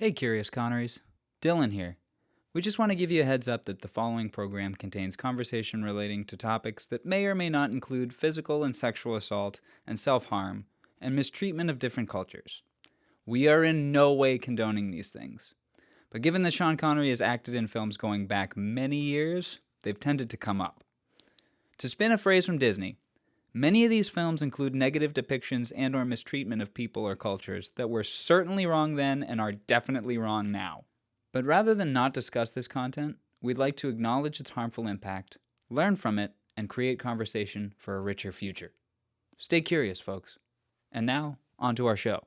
Hey, Curious Connerys. Dylan here. We just want to give you a heads up that the following program contains conversation relating to topics that may or may not include physical and sexual assault and self-harm and mistreatment of different cultures. We are in no way condoning these things. But given that Sean Connery has acted in films going back many years, they've tended to come up. To spin a phrase from Disney, many of these films include negative depictions and or mistreatment of people or cultures that were certainly wrong then and are definitely wrong now. But rather than not discuss this content, we'd like to acknowledge its harmful impact, learn from it, and create conversation for a richer future. Stay curious, folks. And now, on to our show.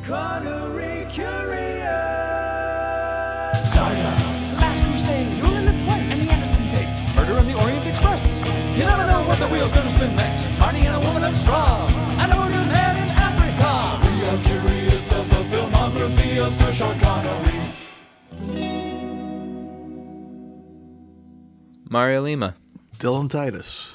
Connery Curious! Saga! The Last Crusade! You Only Live Twice! And the Anderson Tapes! Murder on the Orient Express! You never know what the wheel's gonna spin next! Marty and a woman of straw! And a wounded man in Africa! We are curious of the filmography of Sir Sean Connery. Mario Lima. Dylan Titus.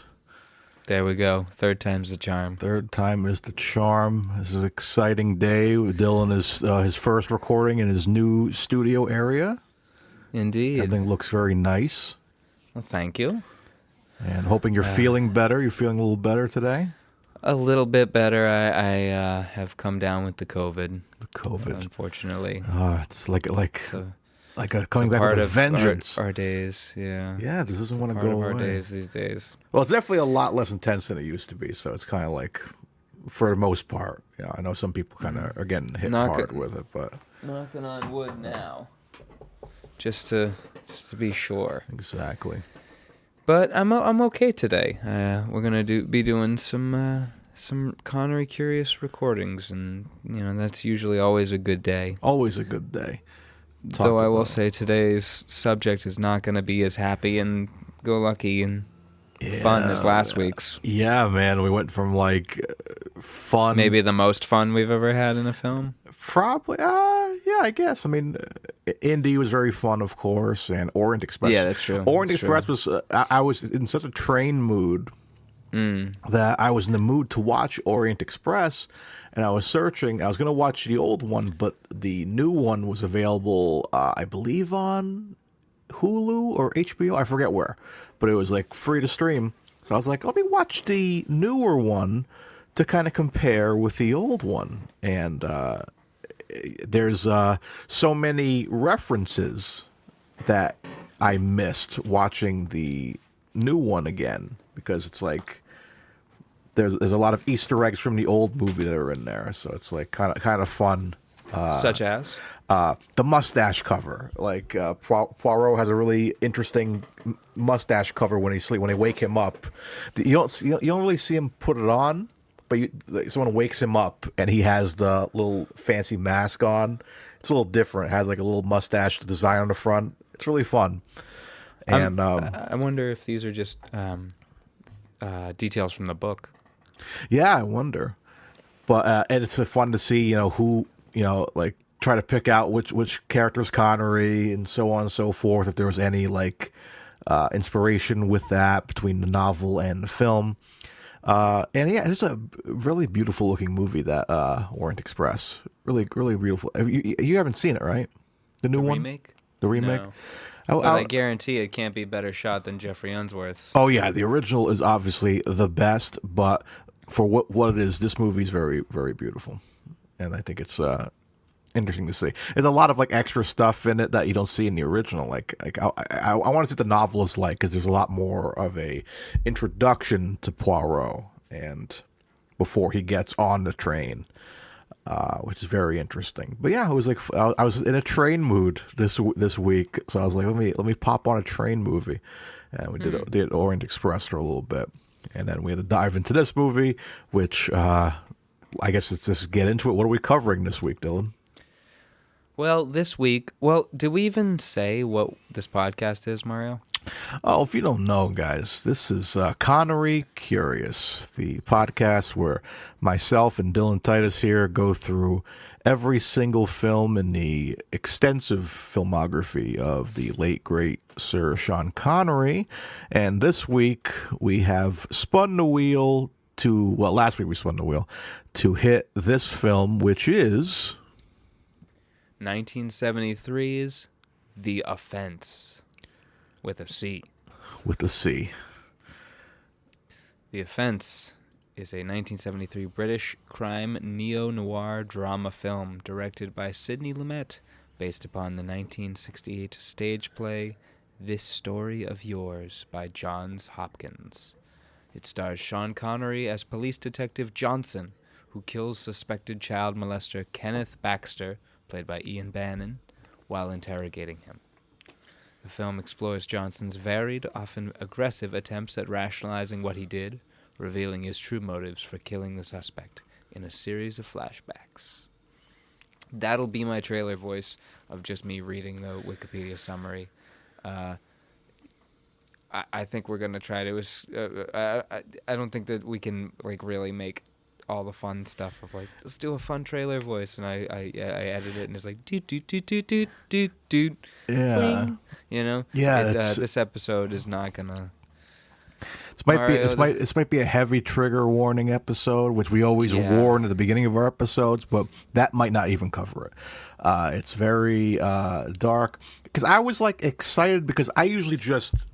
There we go. Third time's the charm. Third time is the charm. This is an exciting day. Dylan is his first recording in his new studio area. Indeed. Everything looks very nice. Well, thank you. And hoping you're feeling better. You're feeling a little better today? A little bit better. I have come down with the COVID. The COVID. Unfortunately. It's like coming It's a back part with a of vengeance. Our days, yeah. Yeah, this doesn't want to Part go of our away. days these days. Well, it's definitely a lot less intense than it used to be, so it's kind of like, for the most part, I know some people kind of are getting hit hard with it, but Knocking on wood now, just to be sure. exactly. But I'm okay today. We're gonna be doing some Connery Curious recordings, and that's usually always a good day. Always a good day. Though I will say today's subject is not going to be as happy and go lucky and fun as last week's. Yeah, man, we went from like fun, Maybe the most fun we've ever had in a film. probably. Yeah, I guess. I mean, Indy was very fun, of course, and Orient Express. Yeah, that's true. Orient That's Express was. I was in such a train mood that I was in the mood to watch Orient Express. And I was searching. I was going to watch the old one, but the new one was available, I believe, on Hulu or HBO. I forget where. But it was, like, free to stream. So I was like, let me watch the newer one to kind of compare with the old one. And there's so many references that I missed watching the new one again. Because it's like... There's a lot of Easter eggs from the old movie that are in there, so it's like kind of fun. Such as? The mustache cover, like Poirot has a really interesting mustache cover when they wake him up. You don't really see him put it on, but someone wakes him up and he has the little fancy mask on. It's a little different. It has like a little mustache design on the front. It's really fun. And I wonder if these are just details from the book. Yeah, I wonder. But and it's fun to see, who, like try to pick out which character's Connery and so on and so forth. If there was any like inspiration with that between the novel and the film. And yeah, it's a really beautiful looking movie, that Orient Express. Really, really beautiful. You haven't seen it, right? The new one? Remake? The remake? No. But I guarantee it can't be better shot than Jeffrey Unsworth. Oh yeah, the original is obviously the best, but for what it is, this movie is very, very beautiful, and I think it's interesting to see. There's a lot of like extra stuff in it that you don't see in the original. Like I want to see what the novel is like, because there's a lot more of a introduction to Poirot and before he gets on the train. Which is very interesting. But yeah, it was like I was in a train mood this week, so I was like, let me pop on a train movie, and we did Orient Express for a little bit, and then we had to dive into this movie, which I guess let's just get into it. What are we covering this week, Dylan? Well, this week, did we even say what this podcast is, Mario? Oh, if you don't know, guys, this is Connery Curious, the podcast where myself and Dylan Titus here go through every single film in the extensive filmography of the late, great Sir Sean Connery. And this week, we have spun the wheel last week we spun the wheel to hit this film, which is... 1973's The Offence, with a C. With the C. The Offence is a 1973 British crime neo-noir drama film directed by Sidney Lumet, based upon the 1968 stage play This Story of Yours by Johns Hopkins. It stars Sean Connery as police detective Johnson, who kills suspected child molester Kenneth Baxter, played by Ian Bannen, while interrogating him. The film explores Johnson's varied, often aggressive attempts at rationalizing what he did, revealing his true motives for killing the suspect in a series of flashbacks. That'll be my trailer voice of just me reading the Wikipedia summary. I think we're gonna try to. I don't think that we can like really make all the fun stuff of like, let's do a fun trailer voice, and I edit it and it's like doot doot doot doot doot doot doot. Yeah. Wing, you know. Yeah. This episode is not gonna. This might be a heavy trigger warning episode, which we always warn at the beginning of our episodes, but that might not even cover it. It's very dark, because I was like excited, because I usually just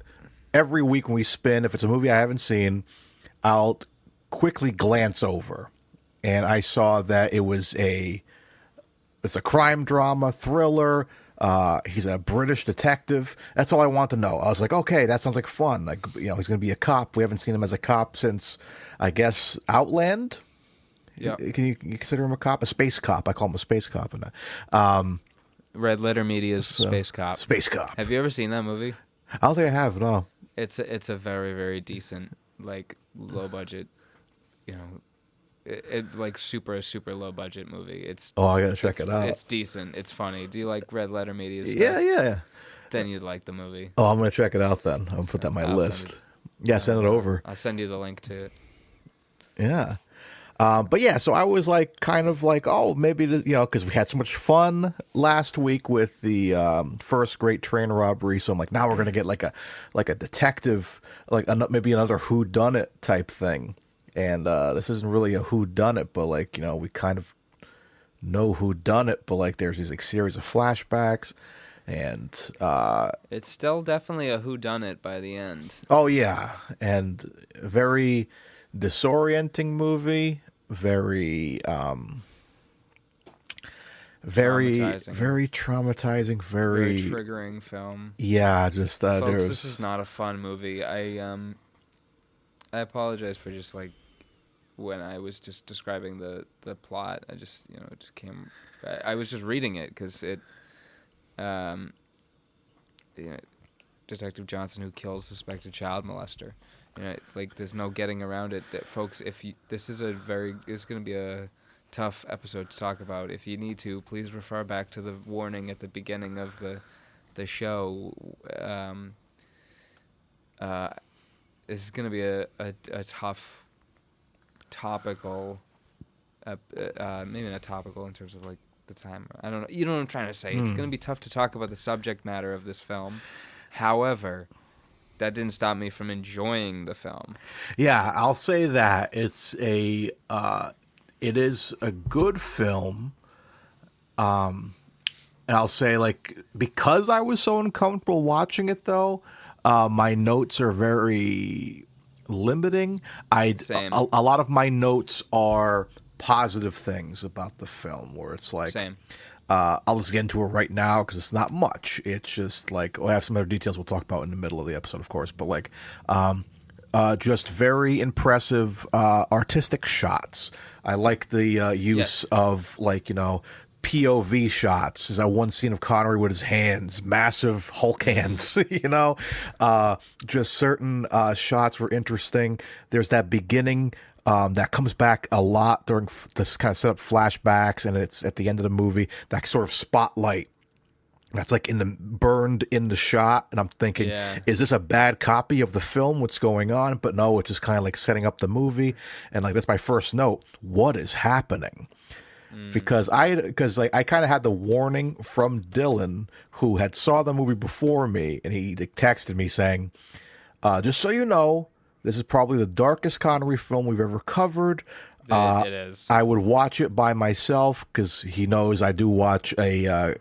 every week when we spin, if it's a movie I haven't seen, I'll quickly glance over, and I saw that it's a crime drama thriller. He's a British detective. That's all I want to know. I was like, okay, that sounds like fun. Like, he's going to be a cop. We haven't seen him as a cop since, I guess, Outland. Yeah. Can you consider him a cop? A space cop. I call him a space cop. Red Letter Media's Space Cop. Space Cop. Have you ever seen that movie? I don't think I have. No. It's a very, very decent, like, low budget, it like super low budget movie. I gotta check it out. It's decent. It's funny. Do you like Red Letter Media stuff? Yeah. Then you'd like the movie. Oh, I'm gonna check it out then. I'm gonna put that on my list. Send it over. I'll send you the link to it. Yeah. But yeah, so I was like, kind of like, oh, maybe, because we had so much fun last week with the first great train robbery. So I'm like, now we're gonna get like a detective, like maybe another whodunit type thing. And this isn't really a whodunit, but like, we kind of know whodunit, but like there's these like series of flashbacks, and it's still definitely a whodunit by the end. Oh yeah, and very disorienting movie, very traumatizing, very triggering film. Yeah, just folks, this is not a fun movie. I apologize for just like when I was just describing the plot. I just it just came. I was just reading it because it, Detective Johnson who kills suspected child molester. It's like there's no getting around it. That folks, this is going to be a tough episode to talk about. If you need to, please refer back to the warning at the beginning of the show. This is going to be a tough topical, maybe not topical in terms of like the time. I don't know. You know what I'm trying to say. It's going to be tough to talk about the subject matter of this film. However, that didn't stop me from enjoying the film. Yeah, I'll say that it is a good film. And I'll say, like, because I was so uncomfortable watching it, though, my notes are very limiting. Same. A lot of my notes are positive things about the film, where it's like, same. I'll just get into it right now because it's not much. It's just like, I have some other details we'll talk about in the middle of the episode, of course, but like, just very impressive artistic shots. I like the use of like, POV shots. There's that one scene of Connery with his hands, massive Hulk hands, just certain shots were interesting. There's that beginning that comes back a lot during this kind of set up flashbacks, and it's at the end of the movie, that sort of spotlight that's like burned in the shot, and I'm thinking, is this a bad copy of the film? What's going on? But no, it's just kind of like setting up the movie, and like that's my first note. What is happening? Because I kind of had the warning from Dylan, who had saw the movie before me, and he texted me saying, just so you know, this is probably the darkest Connery film we've ever covered. It is. I would watch it by myself because he knows I do watch a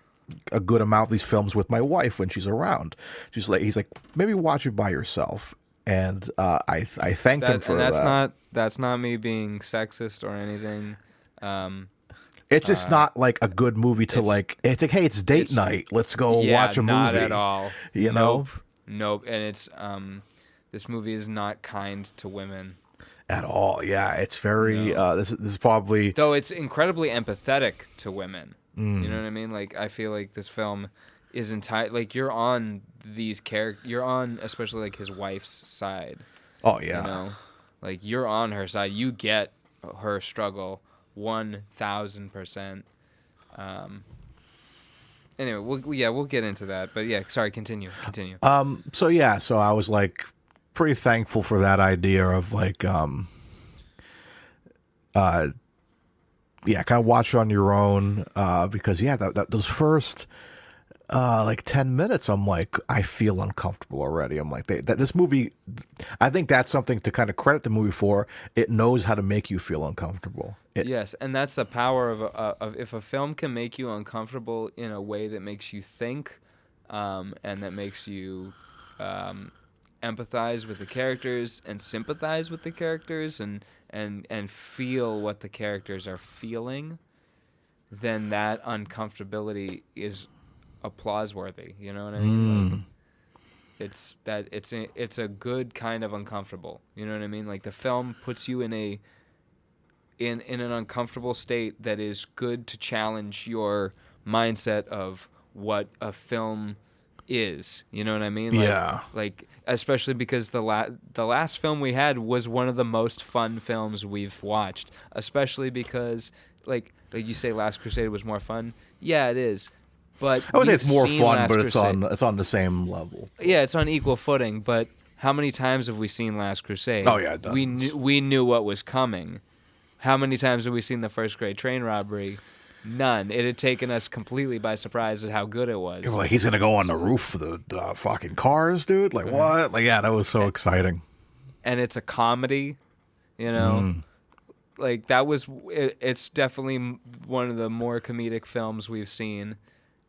a good amount of these films with my wife when she's around. He's like, maybe watch it by yourself. And I thanked him for that. That's not me being sexist or anything. It's just not like a good movie to like. It's like, hey, it's date night. Let's go watch a movie. Not at all. You know? Nope. And it's this movie is not kind to women at all. Yeah, it's very. This is probably, though it's incredibly empathetic to women. You know what I mean? Like, I feel like this film is like, you're on these characters. You're on, especially like his wife's side. Oh yeah. You know, like, you're on her side. You get her struggle 1,000%. Anyway, we'll get into that. But yeah, sorry, continue. So I was like pretty thankful for that idea of like kind of watch it on your own, because those first like 10 minutes, I'm like, I feel uncomfortable already. I'm like, this movie, I think that's something to kind of credit the movie for. It knows how to make you feel uncomfortable. Yes, and that's the power of if a film can make you uncomfortable in a way that makes you think, and that makes you empathize with the characters and sympathize with the characters and feel what the characters are feeling, then that uncomfortability is applause-worthy. You know what I mean? Like, it's a good kind of uncomfortable. You know what I mean? Like, the film puts you in an uncomfortable state that is good to challenge your mindset of what a film is. You know what I mean? Like, yeah. Like, especially because the last film we had was one of the most fun films we've watched. Especially because, like you say, Last Crusade was more fun. Yeah, it is. But I would say it's more fun, Last but Crusade. it's on the same level. Yeah, it's on equal footing. But how many times have we seen Last Crusade? Oh yeah, we knew what was coming. How many times have we seen the first grade train robbery? None. It had taken us completely by surprise at how good it was. You're like, he's gonna go on the roof of the fucking cars, dude. Like what? Like that was so exciting. And it's a comedy, you know. Like that was. It's definitely one of the more comedic films we've seen,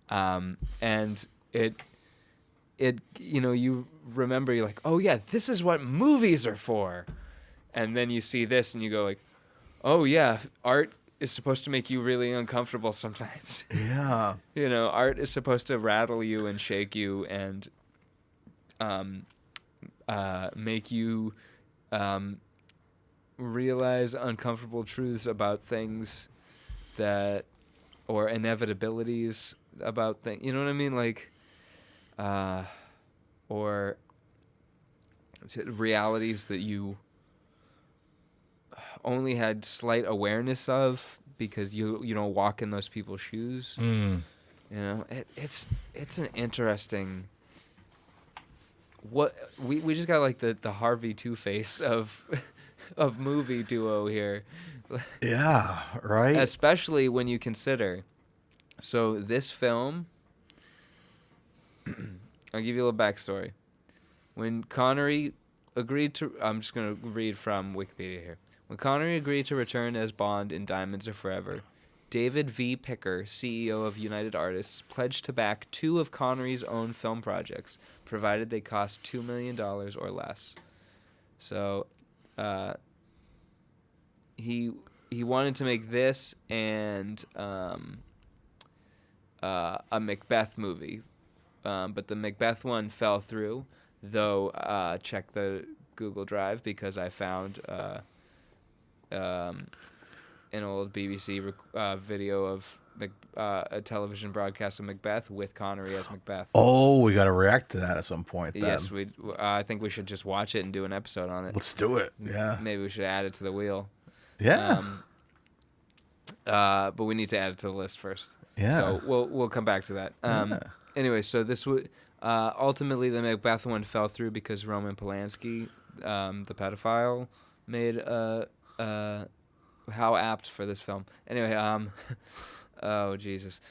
and it. You know, you remember, you're like, oh yeah, this is what movies are for, and then you see this and you go like, oh yeah, art is supposed to make you really uncomfortable sometimes. Yeah. You know, art is supposed to rattle you and shake you and make you realize uncomfortable truths about things or inevitabilities about things. You know what I mean? Like, or realities that you only had slight awareness of because you don't walk in those people's shoes. You know, it's an interesting. What we just got like the Harvey Two-Face of movie duo here. Yeah, right. Especially when you consider, so this film. I'll give you a little backstory. When Connery agreed to, I'm just gonna read from Wikipedia here. When Connery agreed to return as Bond in Diamonds Are Forever, David V. Picker, CEO of United Artists, pledged to back 2 of Connery's own film projects, provided they cost $2 million or less. So, he wanted to make this and a Macbeth movie, but the Macbeth one fell through. Though, check the Google Drive because I found an old BBC video of a television broadcast of Macbeth with Connery as Macbeth. Oh, we got to react to that at some point. Then. Yes, I think we should just watch it and do an episode on it. Let's do it. Yeah. Maybe we should add it to the wheel. Yeah. But we need to add it to the list first. Yeah. So we'll come back to that. Anyway, so this would ultimately the Macbeth one fell through because Roman Polanski, the pedophile, made how apt for this film. Anyway, oh Jesus,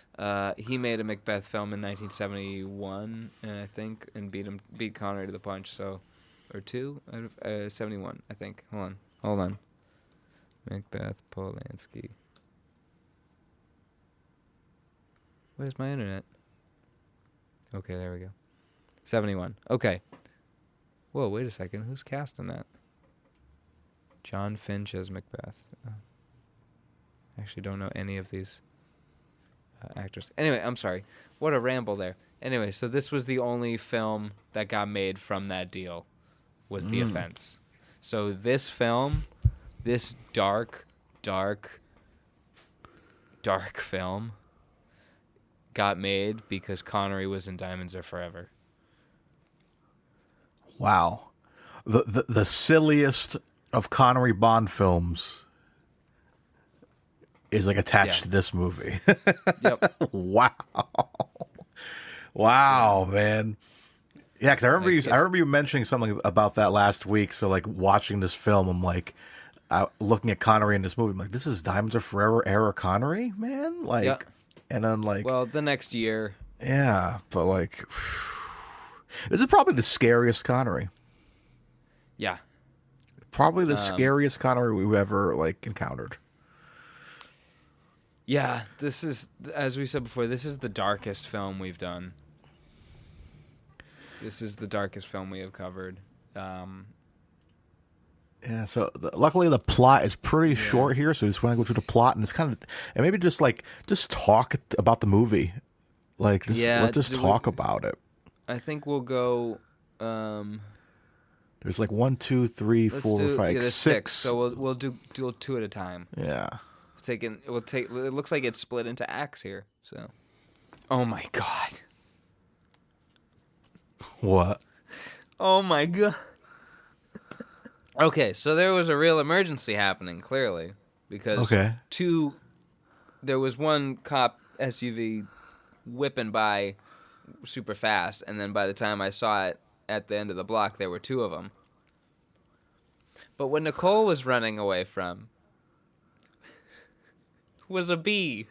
he made a Macbeth film in 1971, I think, and beat Connery to the punch. So, or 71, I think. Hold on. Macbeth Polanski. Where's my internet? Okay, there we go. 71. Okay. Whoa, wait a second. Who's casting that? John Finch as Macbeth. I actually don't know any of these actors. Anyway, I'm sorry. What a ramble there. Anyway, so this was the only film that got made from that deal, was The Offence. So this film, this dark film, got made because Connery was in Diamonds Are Forever. Wow. The silliest of Connery Bond films is like attached to this movie. Yep. Wow. Wow, man. Yeah, because I remember you mentioning something about that last week. So like watching this film, I'm like looking at Connery in this movie. I'm like, this is Diamonds Are Forever era Connery, man. Like, yeah. And then like, well, the next year. Yeah, but like, this is probably the scariest Connery. Yeah. Probably the scariest Connery we've ever like encountered. Yeah, this is, as we said before, this is the darkest film we've done. This is the darkest film we have covered. Yeah, so luckily the plot is pretty short here, so we just want to go through the plot and it's kind of, and maybe just talk about the movie. Like, let's just talk about it. I think we'll go. There's like 1, 2, 3, 4, 5, 6. So we'll do two at a time. Yeah. It looks like it's split into acts here. So. Oh my god. What? Oh my god. Okay, so there was a real emergency happening, clearly, because there was one cop SUV whipping by super fast, and then by the time I saw it at the end of the block, there were two of them. But what Nicole was running away from was a bee.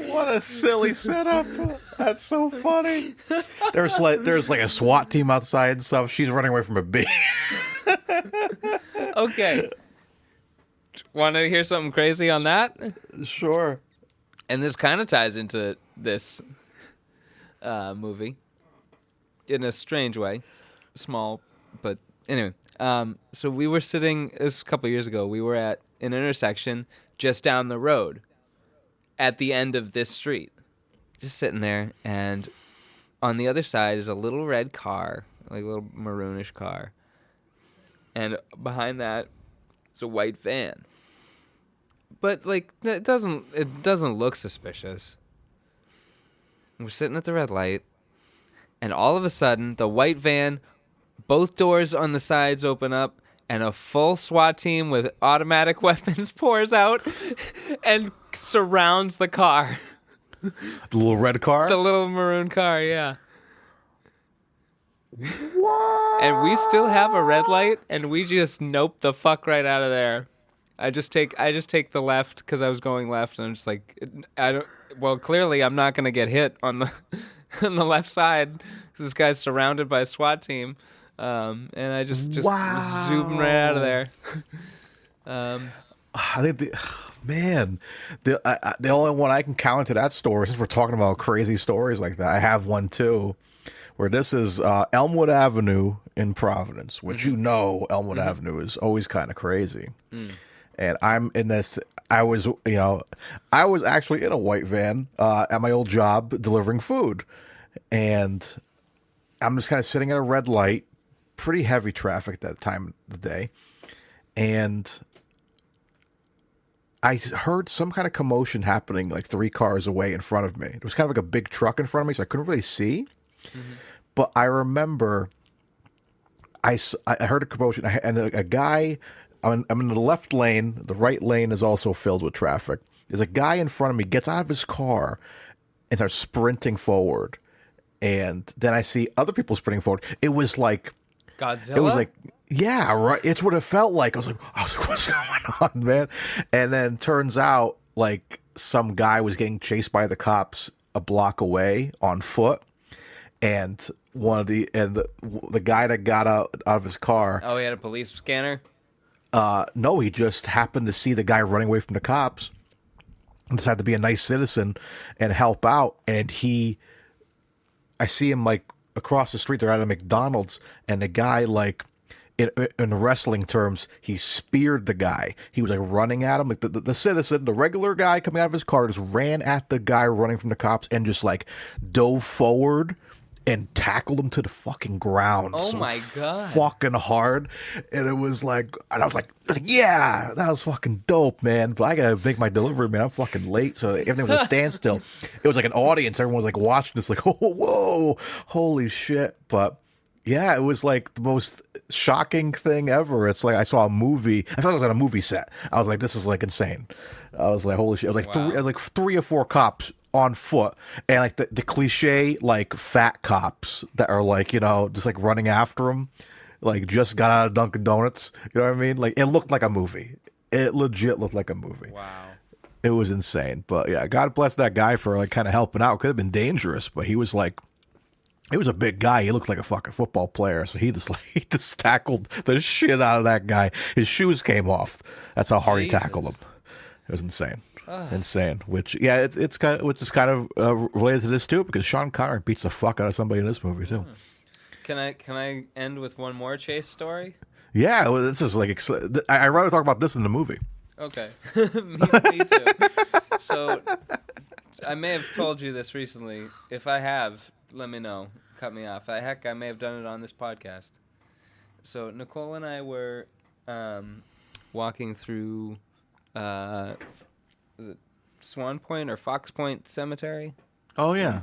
What a silly setup. That's so funny. There's like a SWAT team outside and stuff. She's running away from a bee. Okay. Want to hear something crazy on that? Sure. And this kind of ties into this movie in a strange way. Small, but anyway. So we were sitting, this was a couple years ago, we were at an intersection just down the road at the end of this street. Just sitting there, and on the other side is a little red car, like a little maroonish car. And behind that is a white van. But like it doesn't look suspicious. We're sitting at the red light, and all of a sudden the white van, both doors on the sides open up, and a full SWAT team with automatic weapons pours out and surrounds the car. The little red car? The little maroon car, yeah. What? And we still have a red light, and we just nope the fuck right out of there. I just take the left because I was going left, and I'm just like, well, clearly I'm not gonna get hit on the on the left side because this guy's surrounded by a SWAT team. And I just zoom right out of there. I think the only one I can count to that story, since we're talking about crazy stories like that, I have one too, where this is Elmwood Avenue in Providence, which Elmwood Avenue is always kind of crazy. And I'm in this. I was actually in a white van at my old job delivering food, and I'm just kind of sitting at a red light. Pretty heavy traffic at that time of the day, and I heard some kind of commotion happening like 3 cars away in front of me. It was kind of like a big truck in front of me, so I couldn't really see. But I remember I heard a commotion, and a guy, I'm in the left lane, the right lane is also filled with traffic. There's a guy in front of me, gets out of his car and starts sprinting forward. And then I see other people sprinting forward. It was like Godzilla? It was like, yeah, right. It's what it felt like. I was like, what's going on, man? And then turns out like some guy was getting chased by the cops a block away on foot. and the guy that got out of his car. Oh, he had a police scanner? No, he just happened to see the guy running away from the cops and decided to be a nice citizen and help out. And I see him like across the street. They're at a McDonald's, and the guy, like, in wrestling terms, he speared the guy. He was like running at him, like the citizen, the regular guy coming out of his car, just ran at the guy running from the cops and just like dove forward and tackled him to the fucking ground. Oh my God. Fucking hard. And it was like, and I was like, yeah, that was fucking dope, man. But I gotta make my delivery, man. I'm fucking late. So everything was a standstill. It was like an audience. Everyone was like watching this, like, oh, whoa, holy shit. But yeah, it was like the most shocking thing ever. It's like I saw a movie. I thought I was on a movie set. I was like, this is like insane. I was like, holy shit. I was like, three or four cops on foot, and like the cliche like fat cops that are like, you know, just like running after him, like just got out of Dunkin' Donuts. You know what I mean? Like it looked like a movie. It legit looked like a movie. Wow. It was insane. But yeah, God bless that guy for like kind of helping out. Could have been dangerous, but he was like, he was a big guy. He looked like a fucking football player. So he just tackled the shit out of that guy. His shoes came off. That's how hard he tackled him. It was insane. Insane. Which, yeah, it's kind of, which is kind of related to this too, because Sean Connery beats the fuck out of somebody in this movie too. Can I end with one more chase story? Yeah, well, this is like I'd rather talk about this than the movie. Okay, me too. So I may have told you this recently. If I have, let me know. Cut me off. Heck, I may have done it on this podcast. So Nicole and I were walking through. Is it Swan Point or Fox Point Cemetery? Oh yeah.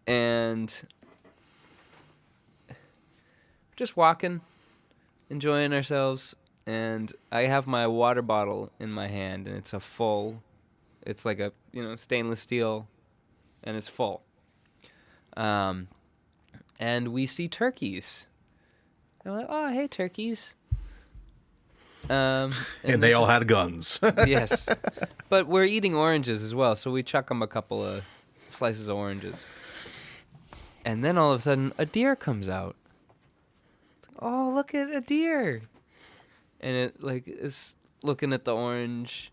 And just walking, enjoying ourselves, and I have my water bottle in my hand, and it's like a stainless steel, and it's full. And we see turkeys. And we're like, oh, hey, turkeys. And they all had guns. Yes. But we're eating oranges as well, so we chuck them a couple of slices of oranges. And then all of a sudden, a deer comes out. It's like, oh, look at a deer. And it like is looking at the orange,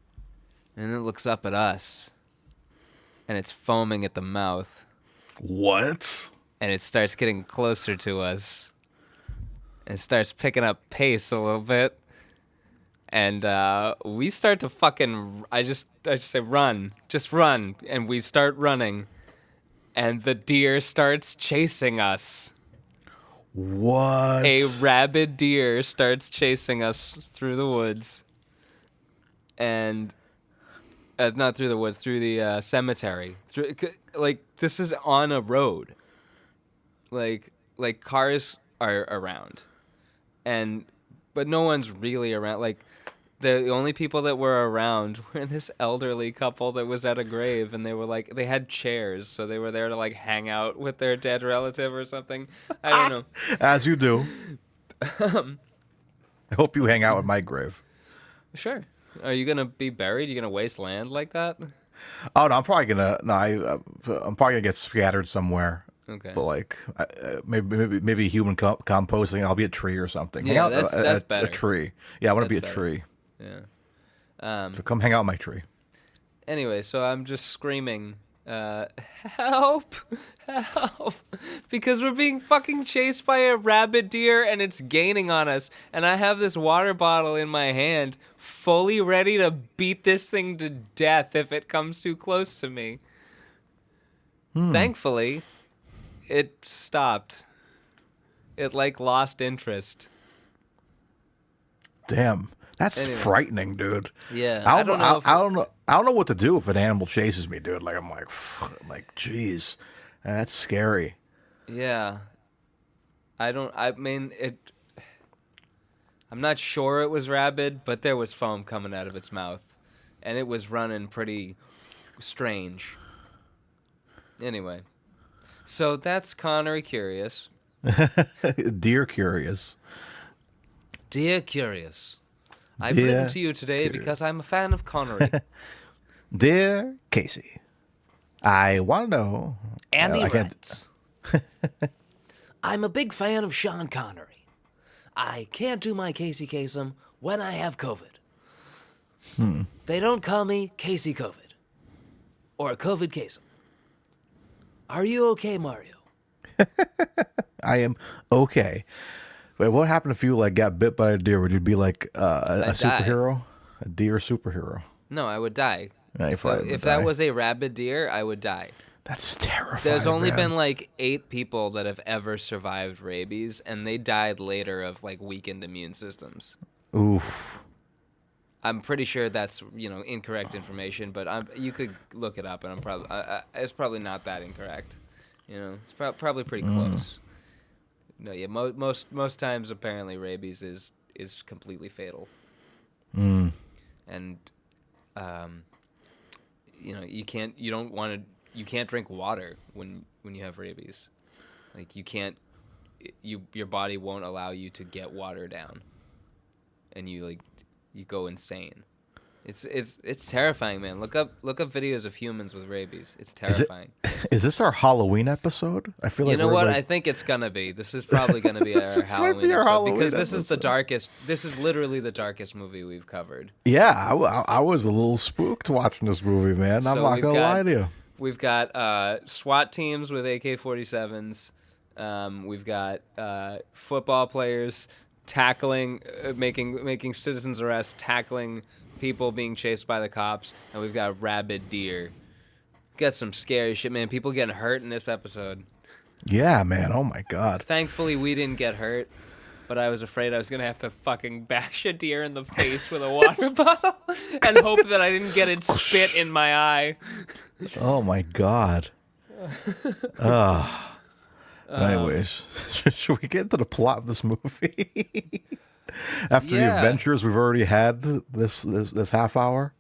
and it looks up at us. And it's foaming at the mouth. What? And it starts getting closer to us. And it starts picking up pace a little bit. And we start to fucking, I just say, run. Just run. And we start running. And the deer starts chasing us. What? A rabid deer starts chasing us through the woods. And, not through the woods, through the cemetery. Like, this is on a road. Like cars are around. But no one's really around. Like, the only people that were around were this elderly couple that was at a grave, and they were like, they had chairs, so they were there to like hang out with their dead relative or something. I don't know. As you do. I hope you hang out at my grave. Sure. Are you gonna be buried? Are you gonna waste land like that? Oh no, I'm probably gonna get scattered somewhere. Okay. But like maybe human composting. I'll be a tree or something. Yeah, that's better. A tree. Yeah, I want to be a tree. Yeah. So come hang out in my tree. Anyway, so I'm just screaming, help, help, because we're being fucking chased by a rabid deer and it's gaining on us. And I have this water bottle in my hand, fully ready to beat this thing to death if it comes too close to me. Thankfully, it stopped. It like lost interest. Damn. That's frightening, dude. Yeah, I don't know what to do if an animal chases me, dude. Like I'm like, geez, that's scary. Yeah, I mean, I'm not sure it was rabid, but there was foam coming out of its mouth, and it was running pretty strange. Anyway, so that's Connery Curious. Dear Curious. Dear Curious. I've written to you today because I'm a fan of Connery. Dear Casey. I want to know. Andy I can't- writes, I'm a big fan of Sean Connery. I can't do my Casey Kasem when I have COVID. They don't call me Casey COVID or COVID Kasem. Are you okay, Mario? I am okay. Wait, what happened if you like got bit by a deer? Would you be like a I'd die. superhero? A deer superhero? No, I would die. Yeah, you probably would If that die. was a rabid deer, I would die. That's terrifying. There's only man. been like 8 people that have ever survived rabies, and they died later of like weakened immune systems. Oof. I'm pretty sure that's incorrect information, but you could look it up, and it's probably not that incorrect. It's probably pretty close. No, yeah, most times apparently rabies is completely fatal. And you can't drink water when you have rabies. Like your body won't allow you to get water down, and you go insane. It's terrifying, man. Look up videos of humans with rabies. It's terrifying. Is this our Halloween episode? I feel like You know we're what? like- I think it's gonna be. This is probably gonna be our This might Halloween be our episode Halloween because this is the episode. darkest. This is literally the darkest movie we've covered. Yeah, I was a little spooked watching this movie, man. I'm So not we've gonna got- lie to you. We've got SWAT teams with AK-47s. We've got football players tackling, making citizens arrests, tackling people being chased by the cops, and we've got rabid deer. Got some scary shit, man. People getting hurt in this episode. Yeah, man. Oh my god. Thankfully, we didn't get hurt, but I was afraid I was gonna have to fucking bash a deer in the face with a water bottle and hope that I didn't get it spit in my eye. Oh my god. Anyways, should we get into the plot of this movie? After the Yeah. adventures we've already had this half hour.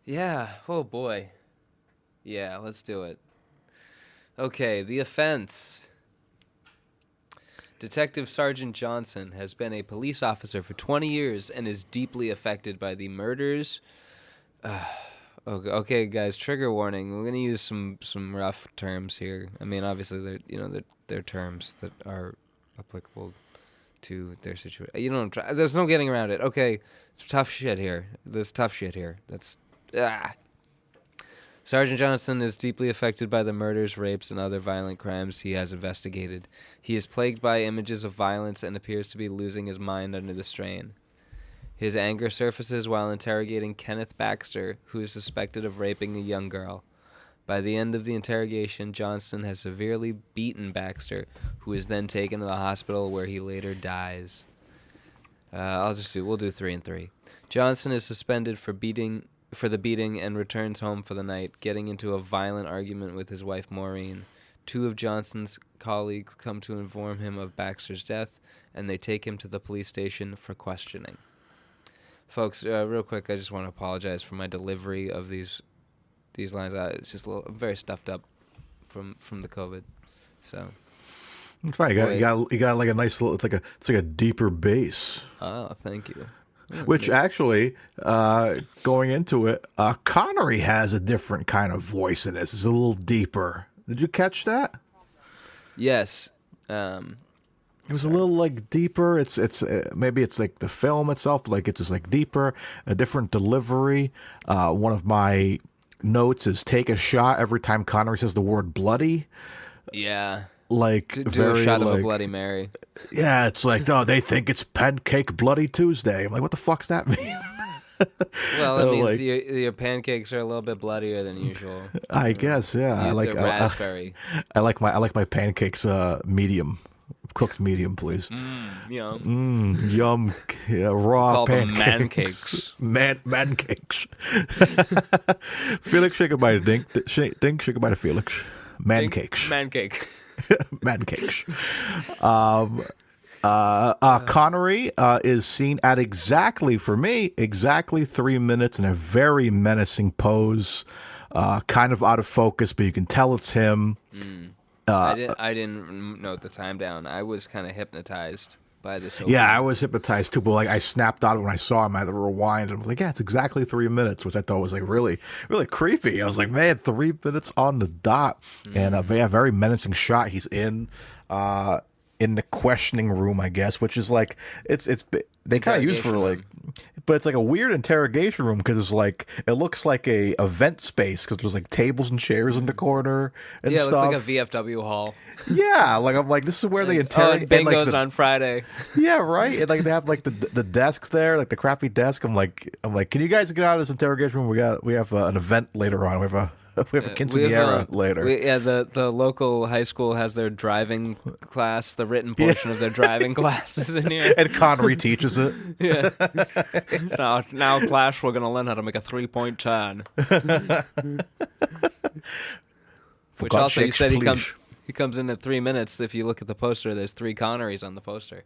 Yeah. Oh boy. Yeah. Let's do it. Okay. The offense. Detective Sergeant Johnson has been a police officer for 20 years and is deeply affected by the murders. Okay, guys. Trigger warning. We're gonna use some rough terms here. I mean, obviously, they're terms that are applicable to their situation. There's no getting around it. Okay, it's tough shit here. There's tough shit here. Sergeant Johnson is deeply affected by the murders, rapes, and other violent crimes he has investigated. He is plagued by images of violence and appears to be losing his mind under the strain. His anger surfaces while interrogating Kenneth Baxter, who is suspected of raping a young girl. By the end of the interrogation, Johnson has severely beaten Baxter, who is then taken to the hospital where he later dies. We'll do 3 and 3. Johnson is suspended for the beating and returns home for the night, getting into a violent argument with his wife Maureen. 2 of Johnson's colleagues come to inform him of Baxter's death, and they take him to the police station for questioning. Folks, real quick, I just want to apologize for my delivery of these lines. It's just I'm very stuffed up from the COVID. So. It's fine. You got like a nice little. It's like a deeper bass. Oh, thank you. Which actually, going into it, Connery has a different kind of voice in this. It's a little deeper. Did you catch that? Yes. It was a little like deeper. It's maybe it's like the film itself, but like it's just like deeper, a different delivery. One of my notes is take a shot every time Connery says the word bloody. Yeah. Like Do very a shot of like, a Bloody Mary. Yeah, it's like, oh, they think it's Pancake Bloody Tuesday. I'm like, what the fuck's that mean? Well, it means like- your pancakes are a little bit bloodier than usual. I guess, yeah. I like the raspberry. I like my pancakes medium, cooked medium, please. Yum. Yum, raw Call them pancakes. Mancakes. Felix, shake a bite of Dink, shake a bite of Felix. Mancakes. Mancake. Mancakes. Connery is seen at exactly 3 minutes in a very menacing pose, kind of out of focus, but you can tell it's him. I didn't note the time down. I was kind of hypnotized by this. Yeah, I was hypnotized too, but like I snapped out of it when I saw him. I had to rewind, and I was like, "Yeah, it's exactly 3 minutes," which I thought was like really, really creepy. I was like, "Man, 3 minutes on the dot," and a very menacing shot. He's in the questioning room, I guess, which is like it's they kind of use for like, but it's like a weird interrogation room because it's like it looks like a event space because there's like tables and chairs in the corner and Yeah, it stuff. looks like a VFW hall. Yeah, like I'm like this is where they interrogate. Bingo's like, on Friday. yeah, right. And like they have like the desks there, like the crappy desk. I'm like, can you guys get out of this interrogation room? We have an event later on. We have a quinceañera later. The local high school has their driving class, the written portion of their driving classes in here. And Connery teaches it. Yeah. now, class, we're gonna learn how to make a 3-point turn. Which God also, he sakes, said please. he comes in at 3 minutes. If you look at the poster, there's 3 Connerys on the poster.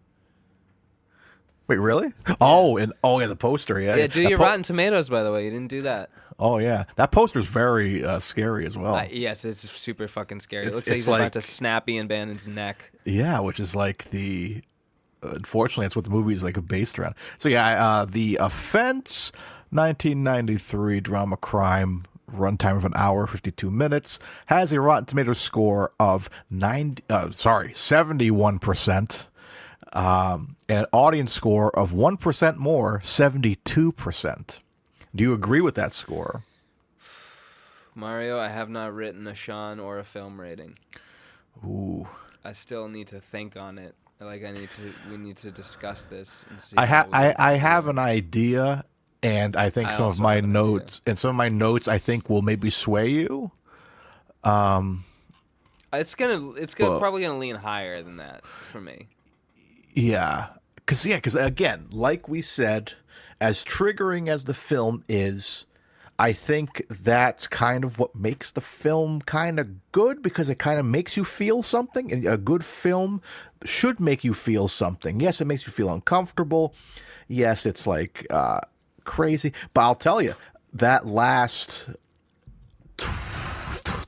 Wait, really? Oh, yeah, the poster. Yeah, Yeah, do your Rotten Tomatoes, by the way. You didn't do that. Oh yeah, that poster's very scary as well. Yes, it's super fucking scary. It It's- looks like it's he's about like- to snap Ian Bannon's neck. Yeah, which is like the. Unfortunately, that's what the movie is like based around. So yeah, the Offence, 1993 drama crime, runtime of an hour 52 minutes, has a Rotten Tomatoes score of 71%, and an audience score of 1% more, 72%. Do you agree with that score? Mario, I have not written a Sean or a film rating. Ooh. I still need to think on it. Like we need to discuss this and see. I have an idea, and I think I some of also my have an notes I think will maybe sway you. It's probably gonna lean higher than that for me. Yeah, because again, like we said, as triggering as the film is, I think that's kind of what makes the film kind of good, because it kind of makes you feel something, and a good film should make you feel something. Yes, it makes you feel uncomfortable. Yes, it's like crazy, but I'll tell you, that last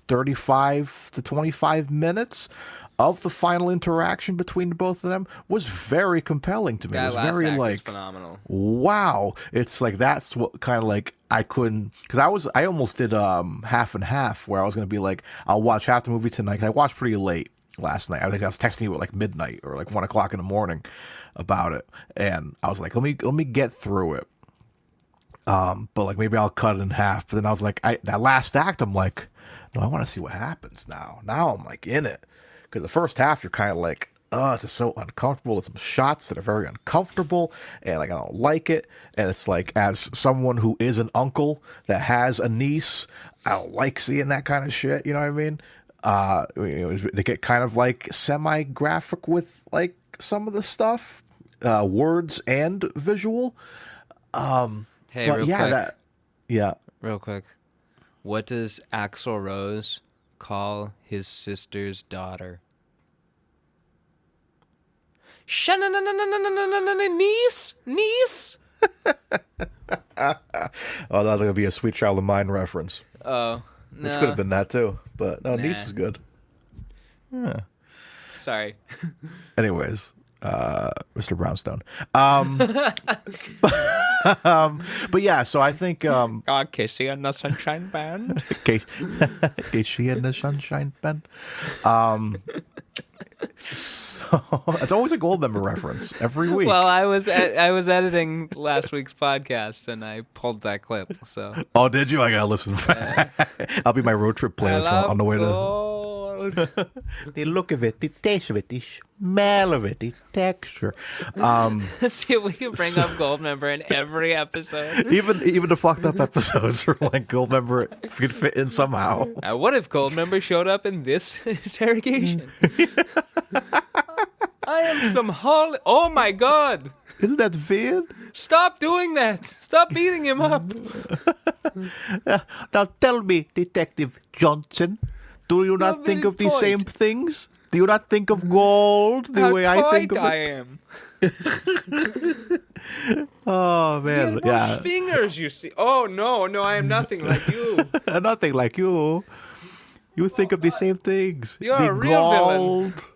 35 to 25 minutes of the final interaction between the both of them was very compelling to me. That It was last very act like is phenomenal. wow. It's like that's what kind of like I couldn't, because I almost did half and half, where I was gonna be like, I'll watch half the movie tonight. 'Cause I watched pretty late last night. I think I was texting you at like midnight or like 1 o'clock in the morning about it, and I was like, let me get through it. But like maybe I'll cut it in half. But then I was like, that last act, I'm like, no, I want to see what happens now. Now I'm like in it, because the first half you're kind of like, oh, it's just so uncomfortable. There's some shots that are very uncomfortable, and like I don't like it. And it's like, as someone who is an uncle that has a niece, I don't like seeing that kind of shit. You know what I mean? They get kind of like semi-graphic with like some of the stuff, words and visual. Hey, But real yeah, quick. Real quick. What does Axl Rose call his sister's daughter? Niece? Oh, that's gonna be a Sweet Child of Mine reference, Oh, which no. could have been that too. But no, niece Nah. is good. Yeah. Sorry. Anyways, Mr. Brownstone. But yeah, so I think Casey and the Sunshine Band. Casey and the Sunshine Band. So it's always a Goldmember reference every week. Well, I was editing last week's podcast and I pulled that clip. So Oh, did you? I gotta listen. I'll be my road trip playlist on the way to. gold. The look of it, the taste of it, the smell of it, the texture. See if we can bring up Goldmember in every episode. Even the fucked up episodes are like Goldmember could fit in somehow. What if Goldmember showed up in this interrogation? I am from Holland. Oh my God! Isn't that weird? Stop doing that! Stop beating him up! Now tell me, Detective Johnson, do you not You're think very of the same tight. things? Do you not think of gold the How way I think tight of I it? am. Oh man, Bush yeah, fingers, you see. Oh no, I am nothing like you. nothing like you. You think of the same things. You're the a real villain. gold.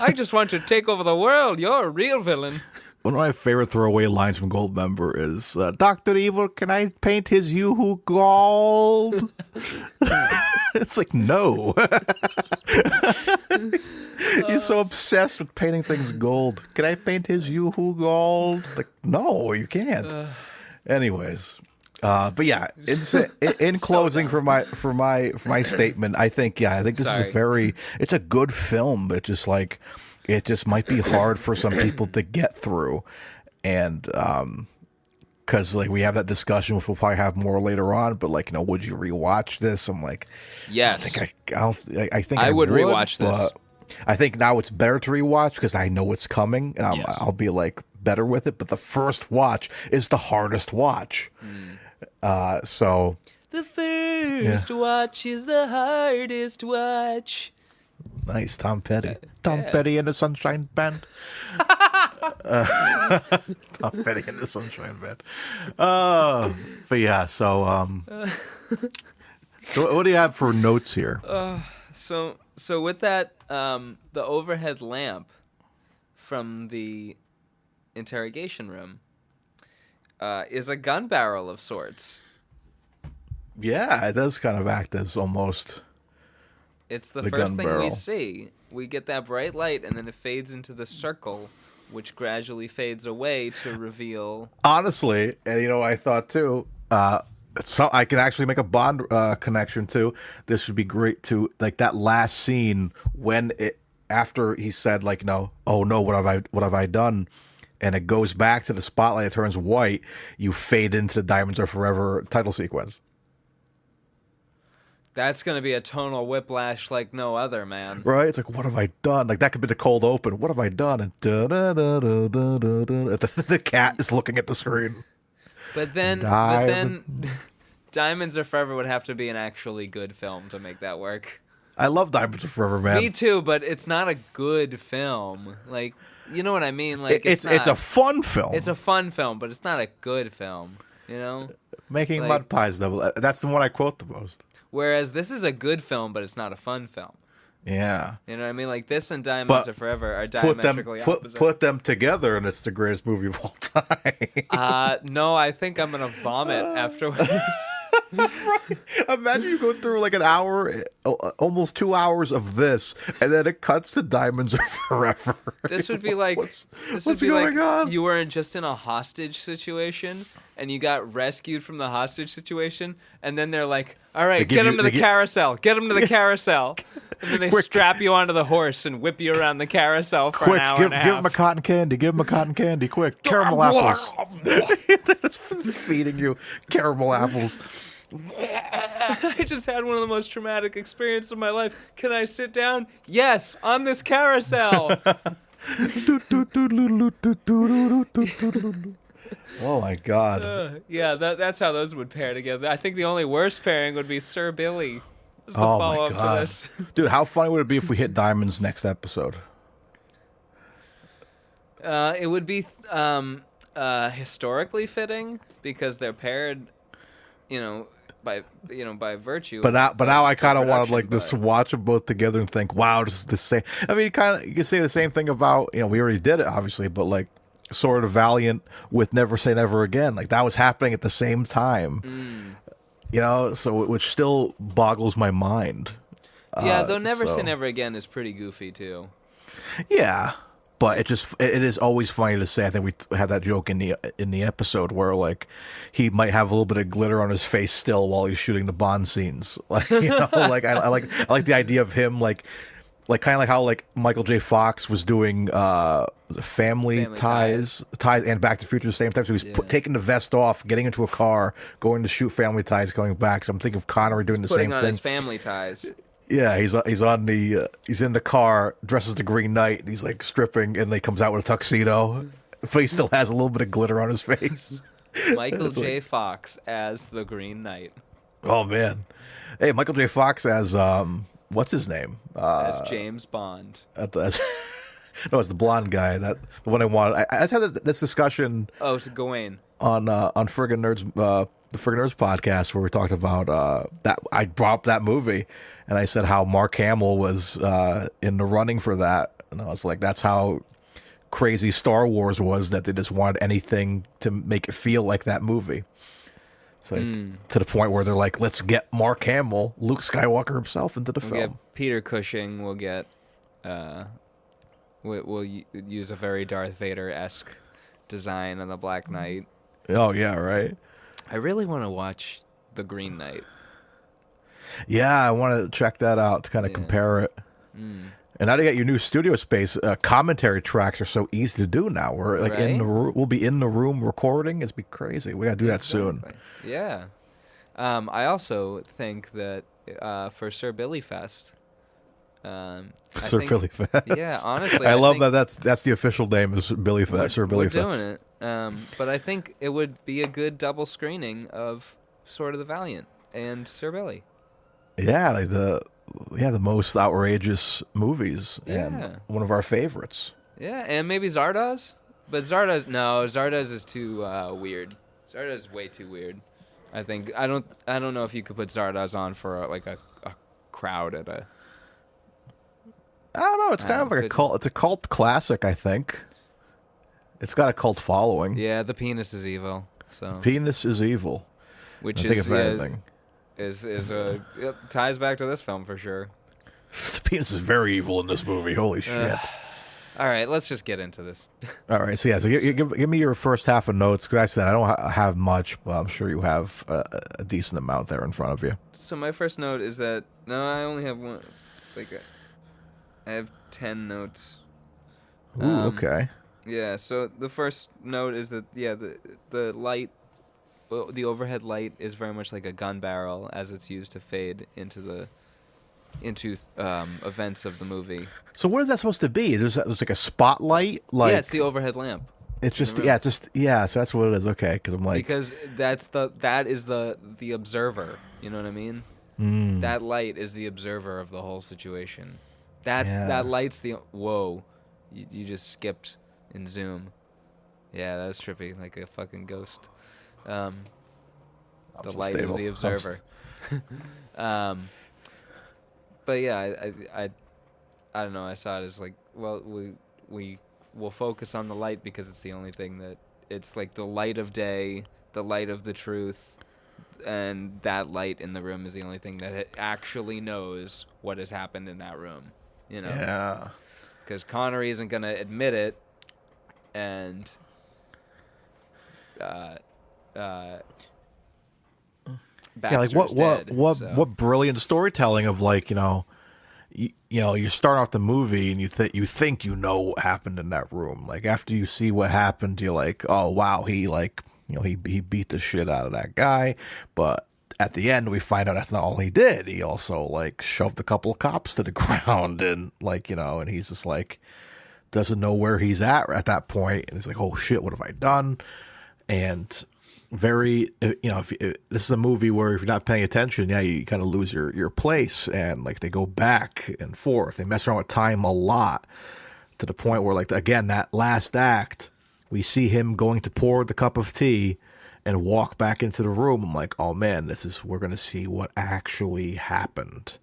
I just want to take over the world. You're a real villain. One of my favorite throwaway lines from Goldmember is, Dr. Evil, can I paint his Yoo-hoo gold? It's like, no. He's so obsessed with painting things gold. Can I paint his Yoo-hoo gold? Like, no, you can't. Anyways, but yeah, in closing for my statement, I think this is it's a good film. It just might be hard for some people to get through, and because like we have that discussion, which we'll probably have more later on. But like, would you rewatch this? I'm like, yes, I think I would rewatch this. But I think now it's better to rewatch because I know it's coming, and I'll be like better with it. But the first watch is the hardest watch. So the first watch is the hardest watch. Nice, Tom Petty. Tom Petty and the Sunshine Band. Tom Petty and the Sunshine Band. But yeah, so what do you have for notes here? So with that, the overhead lamp from the interrogation room is a gun barrel of sorts. Yeah, it does kind of act as almost. It's the first thing we see. We get that bright light, and then it fades into the circle, which gradually fades away to reveal. Honestly, and I thought too. So I can actually make a Bond connection too. This would be great too. Like that last scene when after he said like, "No, oh no, what have I done?" And it goes back to the spotlight. It turns white. You fade into the Diamonds Are Forever title sequence. That's going to be a tonal whiplash like no other, man. Right? It's like, what have I done? Like, that could be the cold open. What have I done? And the cat is looking at the screen. But then Diamonds Are Forever would have to be an actually good film to make that work. I love Diamonds Are Forever, man. Me too, but it's not a good film. Like, you know what I mean? Like, it's a fun film. It's a fun film, but it's not a good film, Making Mud Pies, though. That's the one I quote the most. Whereas this is a good film, but it's not a fun film. Yeah. You know what I mean? Like this and Diamonds Are Forever are diametrically opposite. Put them together, and it's the greatest movie of all time. No, I think I'm going to vomit afterwards. Imagine you go through like an hour, almost 2 hours of this, and then it cuts to Diamonds Are Forever. This would be like what's going on? You were just in a hostage situation, and you got rescued from the hostage situation, and then they're like, "All right, get him to the carousel. Get him to the carousel." And then they strap you onto the horse and whip you around the carousel for an hour and a half. Give him a cotton candy. Give him a cotton candy. Quick, caramel apples. Just feeding you caramel apples. I just had one of the most traumatic experiences of my life. Can I sit down? Yes, on this carousel. Oh my God. Yeah, that's how those would pair together. I think the only worst pairing would be Sir Billy. As the oh follow-up my God. to this. Dude, how funny would it be if we hit Diamonds next episode? It would be historically fitting because they're paired, by virtue. But now I kind of wanted like this to watch them both together and think, wow, this is the same. I mean, you can say the same thing about we already did it obviously, but like Sword of Valiant with Never Say Never Again, like that was happening at the same time. So which still boggles my mind. Yeah, though Never Say Never Again is pretty goofy too. Yeah. But it is always funny to say. I think we had that joke in the episode where like he might have a little bit of glitter on his face still while he's shooting the Bond scenes. Like like I like the idea of him like kind of like how like Michael J. Fox was doing Family Ties and Back to the Future at the same time. So he's taking the vest off, getting into a car, going to shoot Family Ties, coming back. So I'm thinking of Connery doing the same thing. Putting on his Family Ties. Yeah, he's in the car, dresses the Green Knight, and he's like stripping, and he comes out with a tuxedo, but he still has a little bit of glitter on his face. Michael J. Fox as the Green Knight. Oh man, hey, Michael J. Fox as what's his name? As James Bond. No, it's the blonde guy. The one I wanted. I just had this discussion. Oh, it's Gawain. On Friggin' Nerds, the Friggin' Nerds podcast, where we talked about that. I brought up that movie, and I said how Mark Hamill was in the running for that. And I was like, that's how crazy Star Wars was, that they just wanted anything to make it feel like that movie. So to the point where they're like, let's get Mark Hamill, Luke Skywalker himself, into the We'll film. get Peter Cushing. We'll get. We'll use a very Darth Vader-esque design on the Black Knight. Oh yeah, right. I really want to watch The Green Knight. Yeah, I want to check that out to kind of compare it. And now to get your new studio space, commentary tracks are so easy to do now. We're like in the room. We'll be in the room recording. It's be crazy. We gotta do that soon. Yeah. I also think that for Sir Billy Fest. Billy Fest. Yeah, honestly, I love that. That's the official name is Billy Fest. Sir Billy Fest. We're doing it. But I think it would be a good double screening of Sword of the Valiant and Sir Billy. Yeah, like the most outrageous movies, Yeah. and one of our favorites. Yeah, and maybe Zardoz, but Zardoz is too weird. Zardoz is way too weird. I think I don't know if you could put Zardoz on for a crowd at a. I don't know. It's kind of like a cult. It's a cult classic, I think. It's got a cult following. Yeah, the penis is evil. So Penis is evil. which I think if anything. It ties back to this film for sure. The penis is very evil in this movie. Holy shit. All right, let's just get into this. All right, so give me your first half of notes, because I said I don't have much, but I'm sure you have a decent amount there in front of you. So my first note is that I only have one. I have 10 notes. Ooh, okay. Yeah. So the first note is that the light, the overhead light is very much like a gun barrel as it's used to fade into events of the movie. So what is that supposed to be? There's like a spotlight, like yeah, it's the overhead lamp. It's just So that's what it is. Okay, because I'm like, because that is the observer. You know what I mean? That light is the observer of the whole situation. That light's the whoa. You just skipped in Zoom. Yeah, that was trippy, like a fucking ghost. The light is the observer. But yeah, I don't know. I saw it as like, well, we will focus on the light because it's the only thing that it's like the light of day, the light of the truth, and that light in the room is the only thing that it actually knows what has happened in that room. You know? Yeah. Because Connery isn't gonna admit it, and Baxter's dead, what brilliant storytelling of like, you're starting off the movie and you think you know what happened in that room. Like after you see what happened, you're like, oh wow, he beat the shit out of that guy. But at the end, we find out that's not all he did. He also like shoved a couple of cops to the ground, and like and he's just like doesn't know where he's at that point, and he's like, oh shit, what have I done? And very, if this is a movie where if you're not paying attention, you kind of lose your place, and like they go back and forth, they mess around with time a lot to the point where like again that last act, we see him going to pour the cup of tea and walk back into the room. I'm like, oh man, we're gonna see what actually happened.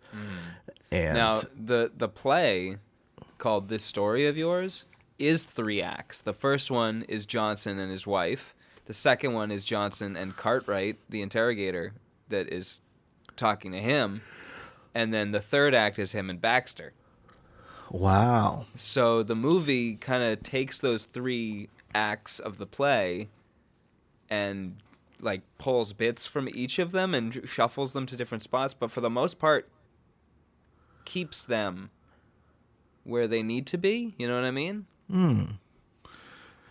And now the play called This Story of Yours is 3 acts. The first one is Johnson and his wife. The second one is Johnson and Cartwright, the interrogator that is talking to him. And then the third act is him and Baxter. Wow. So the movie kind of takes those 3 acts of the play and like pulls bits from each of them and shuffles them to different spots, but for the most part keeps them where they need to be. You know what I mean?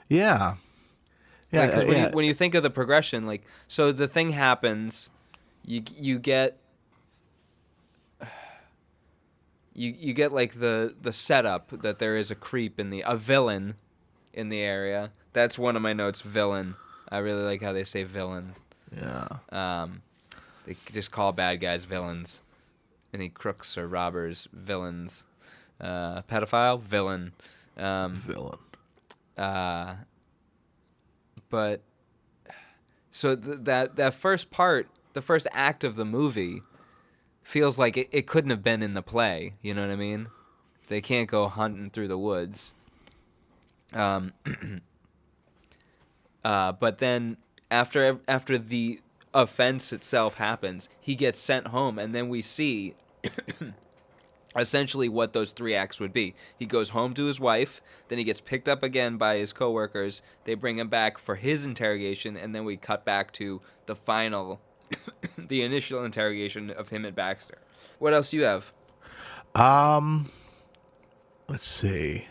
Yeah. Yeah, because when you think of the progression, like, so the thing happens, you get like the setup that there is a creep a villain in the area. That's one of my notes, villain. I really like how they say villain. Yeah. They just call bad guys villains. Any crooks or robbers, villains. Pedophile, villain. Villain. But so that first part, the first act of the movie, feels like it couldn't have been in the play. You know what I mean? They can't go hunting through the woods. But then after the offense itself happens, he gets sent home, and then we see essentially what those 3 acts would be. He goes home to his wife, then he gets picked up again by his coworkers. They bring him back for his interrogation, and then we cut back to the final, the initial interrogation of him and Baxter. What else do you have? Let's see.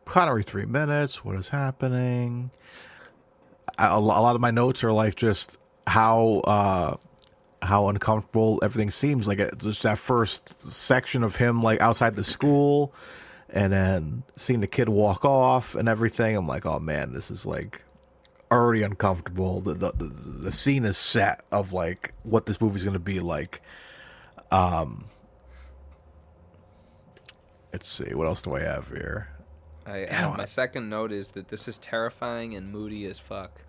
Connery 3 minutes. What is happening? A lot of my notes are like just how uncomfortable everything seems. Like just that first section of him like outside the school, and then seeing the kid walk off and everything. I'm like, oh man, this is like already uncomfortable. The scene is set of like what this movie's going to be like. Let's see, what else do I have here? My second note is that this is terrifying and moody as fuck.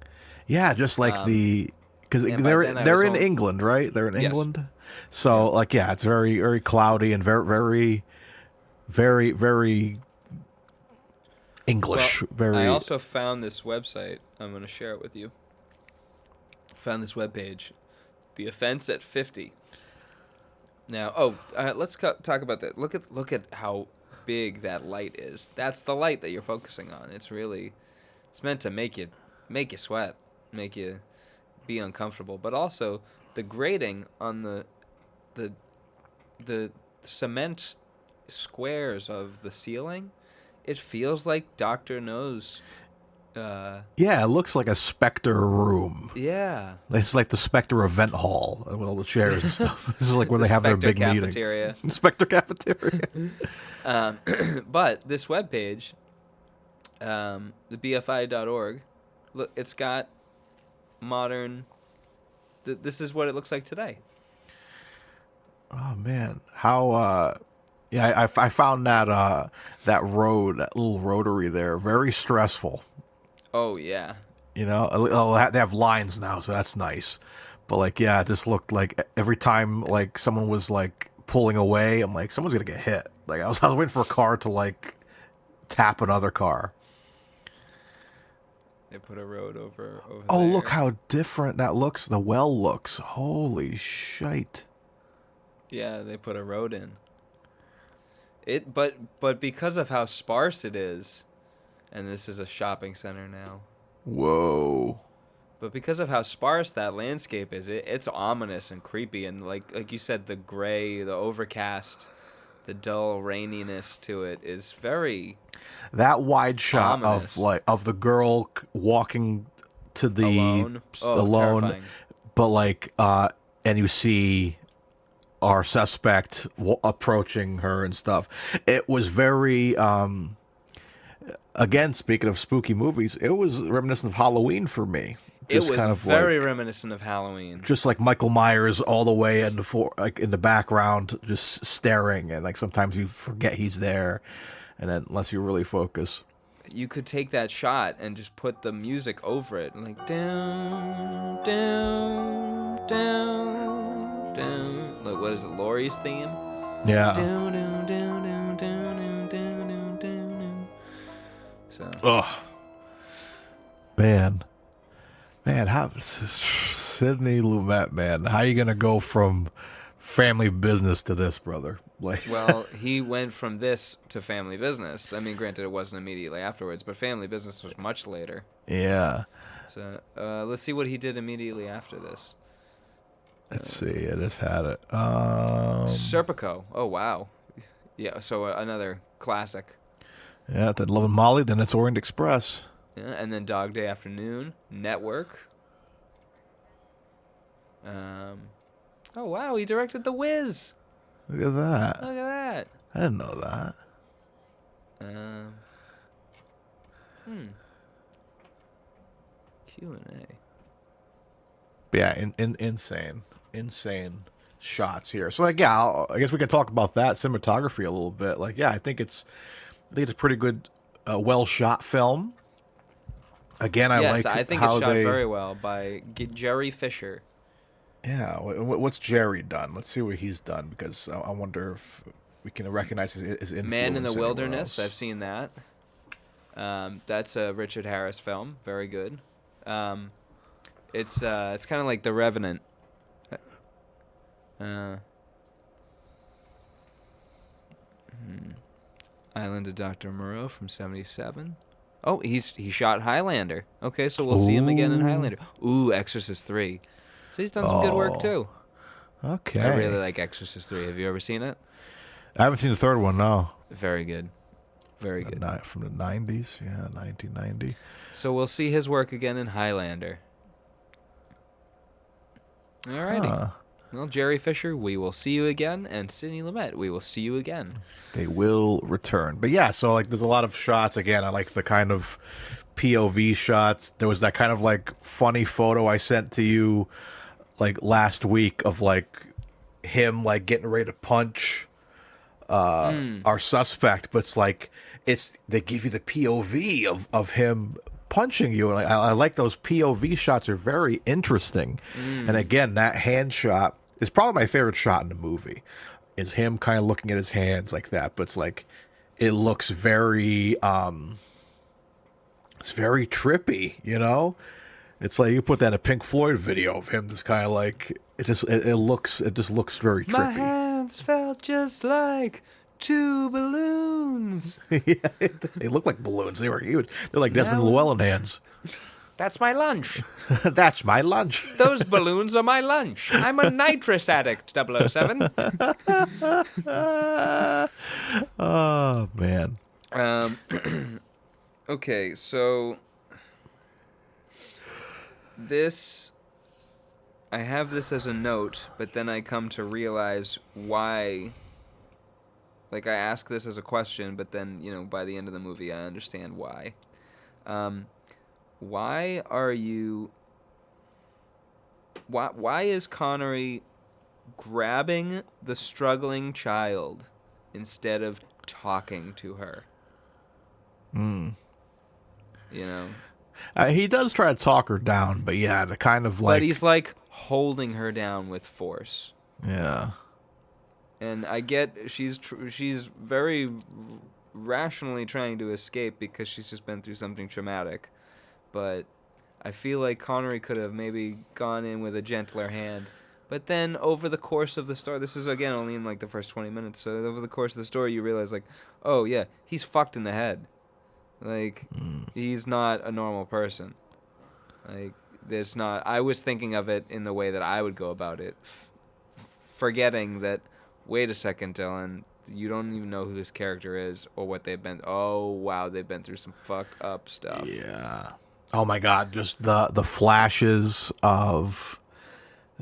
Yeah, just like because they're in England, right? They're in England, so like it's very very cloudy and very very very very English. Well, I also found this website. I'm going to share it with you. Found this webpage, The Offence at 50. Now, let's talk about that. Look at how big that light is. That's the light that you're focusing on. It's meant to make you sweat, make you be uncomfortable. But also the grating on the cement squares of the ceiling, it feels like Dr. No's. Yeah, it looks like a Spectre room. Yeah. It's like the Spectre event hall with all the chairs and stuff. This is like where they have their big cafeteria. meetings. Spectre cafeteria. But this webpage, the BFI.org, look, it's got modern. This is what it looks like today. Oh man, how? I found that that road, that little rotary there, very stressful. Oh yeah. You know, they have lines now, so that's nice. But like, yeah, it just looked like every time like someone was like pulling away, I'm like, someone's gonna get hit. Like I was waiting for a car to like tap another car. They put a road over Oh, there. look how different that looks. The well looks. Holy shite. Yeah, they put a road in. But because of how sparse it is, and this is a shopping center now. Whoa. But because of how sparse that landscape is, it's ominous and creepy, and like you said, the gray, the overcast, the dull raininess to it is very. That wide shot ominous. of the girl walking to the alone, terrifying. But like and you see our suspect approaching her and stuff. It was very again, speaking of spooky movies, it was reminiscent of Halloween for me. Just it was kind of very reminiscent of Halloween. Just like Michael Myers all the way in the background, just staring, and like sometimes you forget he's there, and then unless you really focus. You could take that shot and just put the music over it, like down, down, down, down. Like what is it, Laurie's theme? Yeah. Down, down, down, down, down, down, down, down, down. So. Ugh. Man, how Sidney Lumet, man, how you gonna go from Family Business to this, brother? Like, well, he went from this to Family Business. I mean, granted, it wasn't immediately afterwards, but Family Business was much later. Yeah. So let's see what he did immediately after this. Let's see. I just had it. Serpico. Oh wow. Yeah. So another classic. Yeah. Then Love and Molly. Then it's Orient Express. Yeah, and then Dog Day Afternoon, Network. Oh wow, he directed The Wiz. Look at that. Look at that. I didn't know that. Q&A. Yeah, insane shots here. So like, yeah, I guess we could talk about that cinematography a little bit. Like, yeah, I think it's a pretty good, well shot film. Again, I think it's shot very well by Jerry Fisher. Yeah, what's Jerry done? Let's see what he's done, because I wonder if we can recognize his influence. Man in the anywhere Wilderness. else. I've seen that. That's a Richard Harris film. Very good. It's kind of like The Revenant. Island of Dr. Moreau from '77. Oh, he shot Highlander. Okay, so we'll see him again in Highlander. Ooh, Exorcist 3. So he's done some good work too. Okay. I really like Exorcist 3. Have you ever seen it? I haven't seen the third one, no. Very good. Very good. From the 90s, yeah, 1990. So we'll see his work again in Highlander. Alrighty. Well, Jerry Fisher, we will see you again, and Sidney Lumet, we will see you again. They will return. But yeah, so like there's a lot of shots. Again, I like the kind of POV shots. There was that kind of like funny photo I sent to you like last week of like him like getting ready to punch our suspect, but it's like they give you the POV of him punching you, and I like those POV shots are very interesting. And again, that hand shot is probably my favorite shot in the movie, is him kind of looking at his hands like that, but it's like it looks very it's very trippy, you know. It's like you put that in a Pink Floyd video of him just kind of like it just looks very trippy. My hands felt just like 2 balloons. Yeah, they look like balloons. They were huge. They're like Desmond Llewellyn hands. That's my lunch. That's my lunch. Those balloons are my lunch. I'm a nitrous addict, 007. Oh, man. Okay, so I have this as a note, but then I come to realize why. Like, I ask this as a question, but then, by the end of the movie, I understand why. Why is Connery grabbing the struggling child instead of talking to her? He does try to talk her down, but yeah, the kind of like... But he's, like, holding her down with force. Yeah. And I get she's very rationally trying to escape because she's just been through something traumatic. But I feel like Connery could have maybe gone in with a gentler hand. But then over the course of the story, this is again only in like the first 20 minutes, so over the course of the story you realize like, oh yeah, he's fucked in the head. Like, he's not a normal person. Like, there's not... I was thinking of it in the way that I would go about it, forgetting that... Wait a second, Dylan. You don't even know who this character is or what they've been... Oh, wow, they've been through some fucked up stuff. Yeah. Oh, my God. Just the flashes of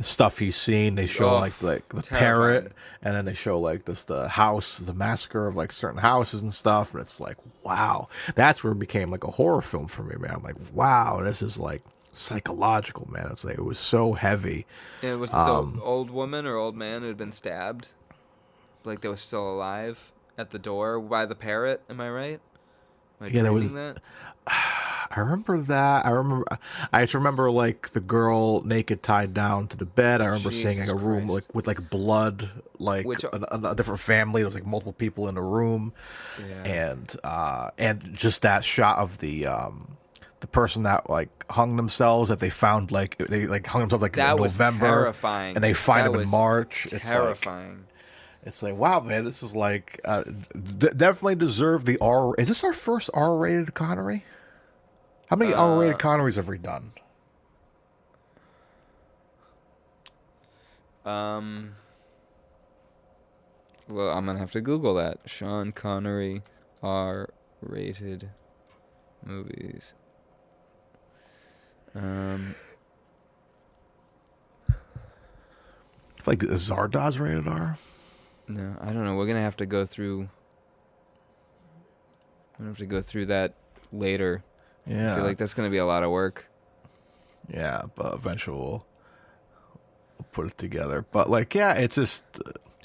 stuff he's seen. They show, like the parrot, and then they show, like, the house, the massacre of, like, certain houses and stuff. And it's like, wow. That's where it became, like, a horror film for me, man. I'm like, wow, this is, like... psychological, man. It's like it was so heavy. And was it the old woman or old man who had been stabbed? Like they was still alive at the door by the parrot, am I right? Am I dreaming that? I remember that. I just remember like the girl naked tied down to the bed. I remember seeing like a room like with like blood, like a different family. There was like multiple people in the room. Yeah. And just that shot of the person that like hung themselves, that they found like they like hung themselves like that in November, was terrifying. And they find them in March. Terrifying. It's like wow, man, this is like definitely deserve the R. Is this our first R-rated Connery? How many R-rated Connerys have we done? Well, I'm gonna have to Google that. Sean Connery R-rated movies. Like Zardoz rated R? No, I don't know. We're gonna have to go through. That later. Yeah. I feel like that's gonna be a lot of work. Yeah, but eventually we'll put it together. But like, yeah, it's just.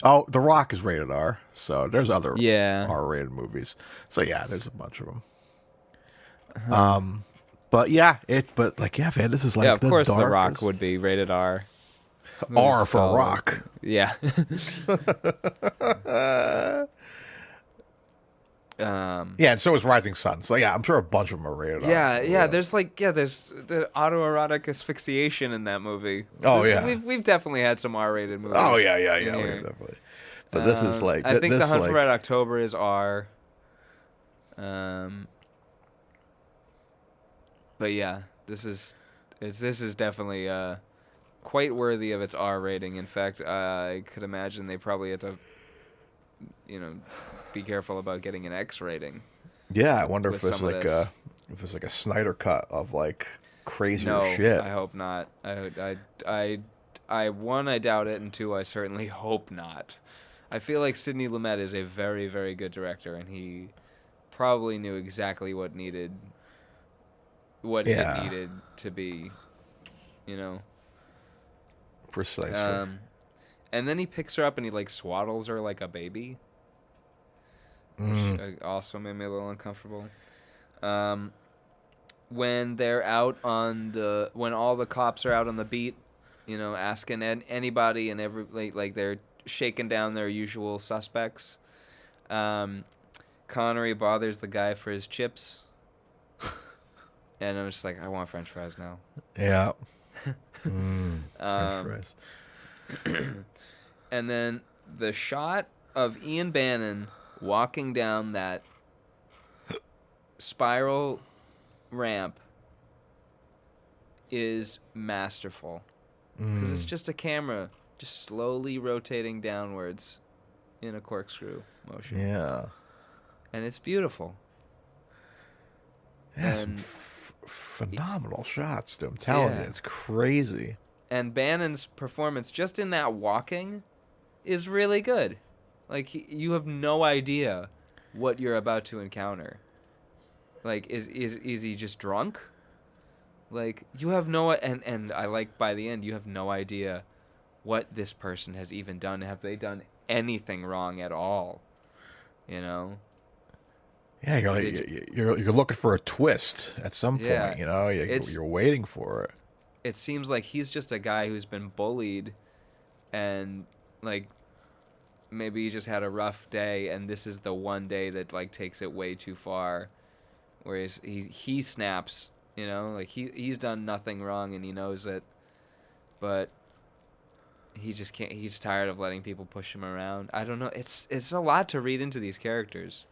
Oh, The Rock is rated R, so there's other R-rated movies. So yeah, there's a bunch of them. But yeah, man, this is like of course The Rock would be rated R. R for Rock. Yeah. Yeah, and so is Rising Sun. So yeah, I'm sure a bunch of them are rated R. Yeah. There's the autoerotic asphyxiation in that movie. Oh, yeah. We've definitely had some R-rated movies. Oh yeah, in here. definitely. But this is like I think this The Hunt for like, Red October is R. But yeah, this is definitely quite worthy of its R rating. In fact, I could imagine they probably had to, be careful about getting an X rating. Yeah, I wonder if with it's some of like this. if it's like a Snyder cut of like crazier No, shit. I hope not. One, I doubt it, and two, I certainly hope not. I feel like Sidney Lumet is a very, very good director, and he probably knew exactly what it needed to be, Precisely. And then he picks her up and he like swaddles her like a baby, which also made me a little uncomfortable. When they're out when all the cops are out on the beat, asking anybody and like they're shaking down their usual suspects. Connery bothers the guy for his chips, and I'm just like, I want French fries now. Yeah. French fries. And then the shot of Ian Bannon walking down that spiral ramp is masterful. Because it's just a camera just slowly rotating downwards in a corkscrew motion. Yeah. And it's beautiful. Yeah, some And- phenomenal shots, dude. I'm telling you, it's crazy. And Bannon's performance just in that walking is really good. Like, you have no idea what you're about to encounter. Like, is he just drunk? Like, you have no... And I like, by the end, you have no idea what this person has even done. Have they done anything wrong at all? Yeah, you're like you're looking for a twist at some point. Yeah. You're waiting for it. It seems like he's just a guy who's been bullied and, like, maybe he just had a rough day, and this is the one day that, like, takes it way too far. Whereas he snaps, like, he's done nothing wrong and he knows it, but he just can't. He's tired of letting people push him around. I don't know. It's a lot to read into these characters.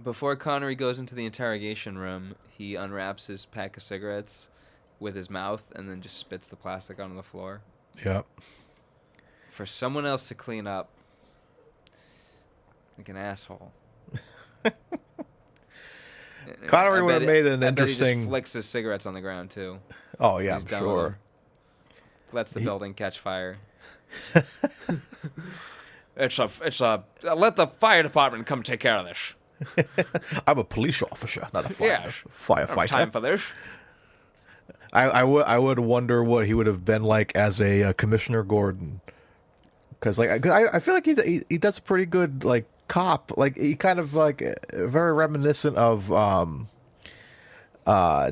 Before Connery goes into the interrogation room, he unwraps his pack of cigarettes with his mouth and then just spits the plastic onto the floor. Yep. For someone else to clean up. Like an asshole. Connery would have made an I bet he interesting. just flicks his cigarettes on the ground, too. Oh yeah, He's I'm done with sure. them. Lets the building catch fire. It's a let the fire department come take care of this. I'm a police officer, not a Yes. firefighter. Time for this. I would wonder what he would have been like as a Commissioner Gordon, because like I feel like he does a pretty good like cop. Like he kind of like very reminiscent of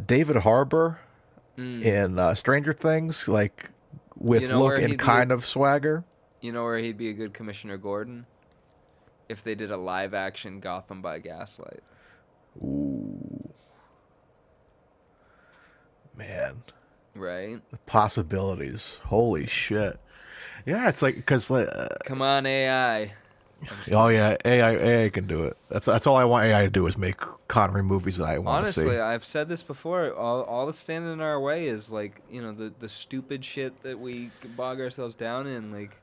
David Harbour in Stranger Things, like with look and kind of swagger. You know where he'd be a good Commissioner Gordon? If they did a live action Gotham by Gaslight. Ooh, man. Right? The possibilities. Holy shit. Yeah, it's like because Come on, AI. oh yeah, AI can do it. That's all I want AI to do is make Connery movies that I want to see. Honestly, I've said this before. All that's standing in our way is like the stupid shit that we bog ourselves down in, like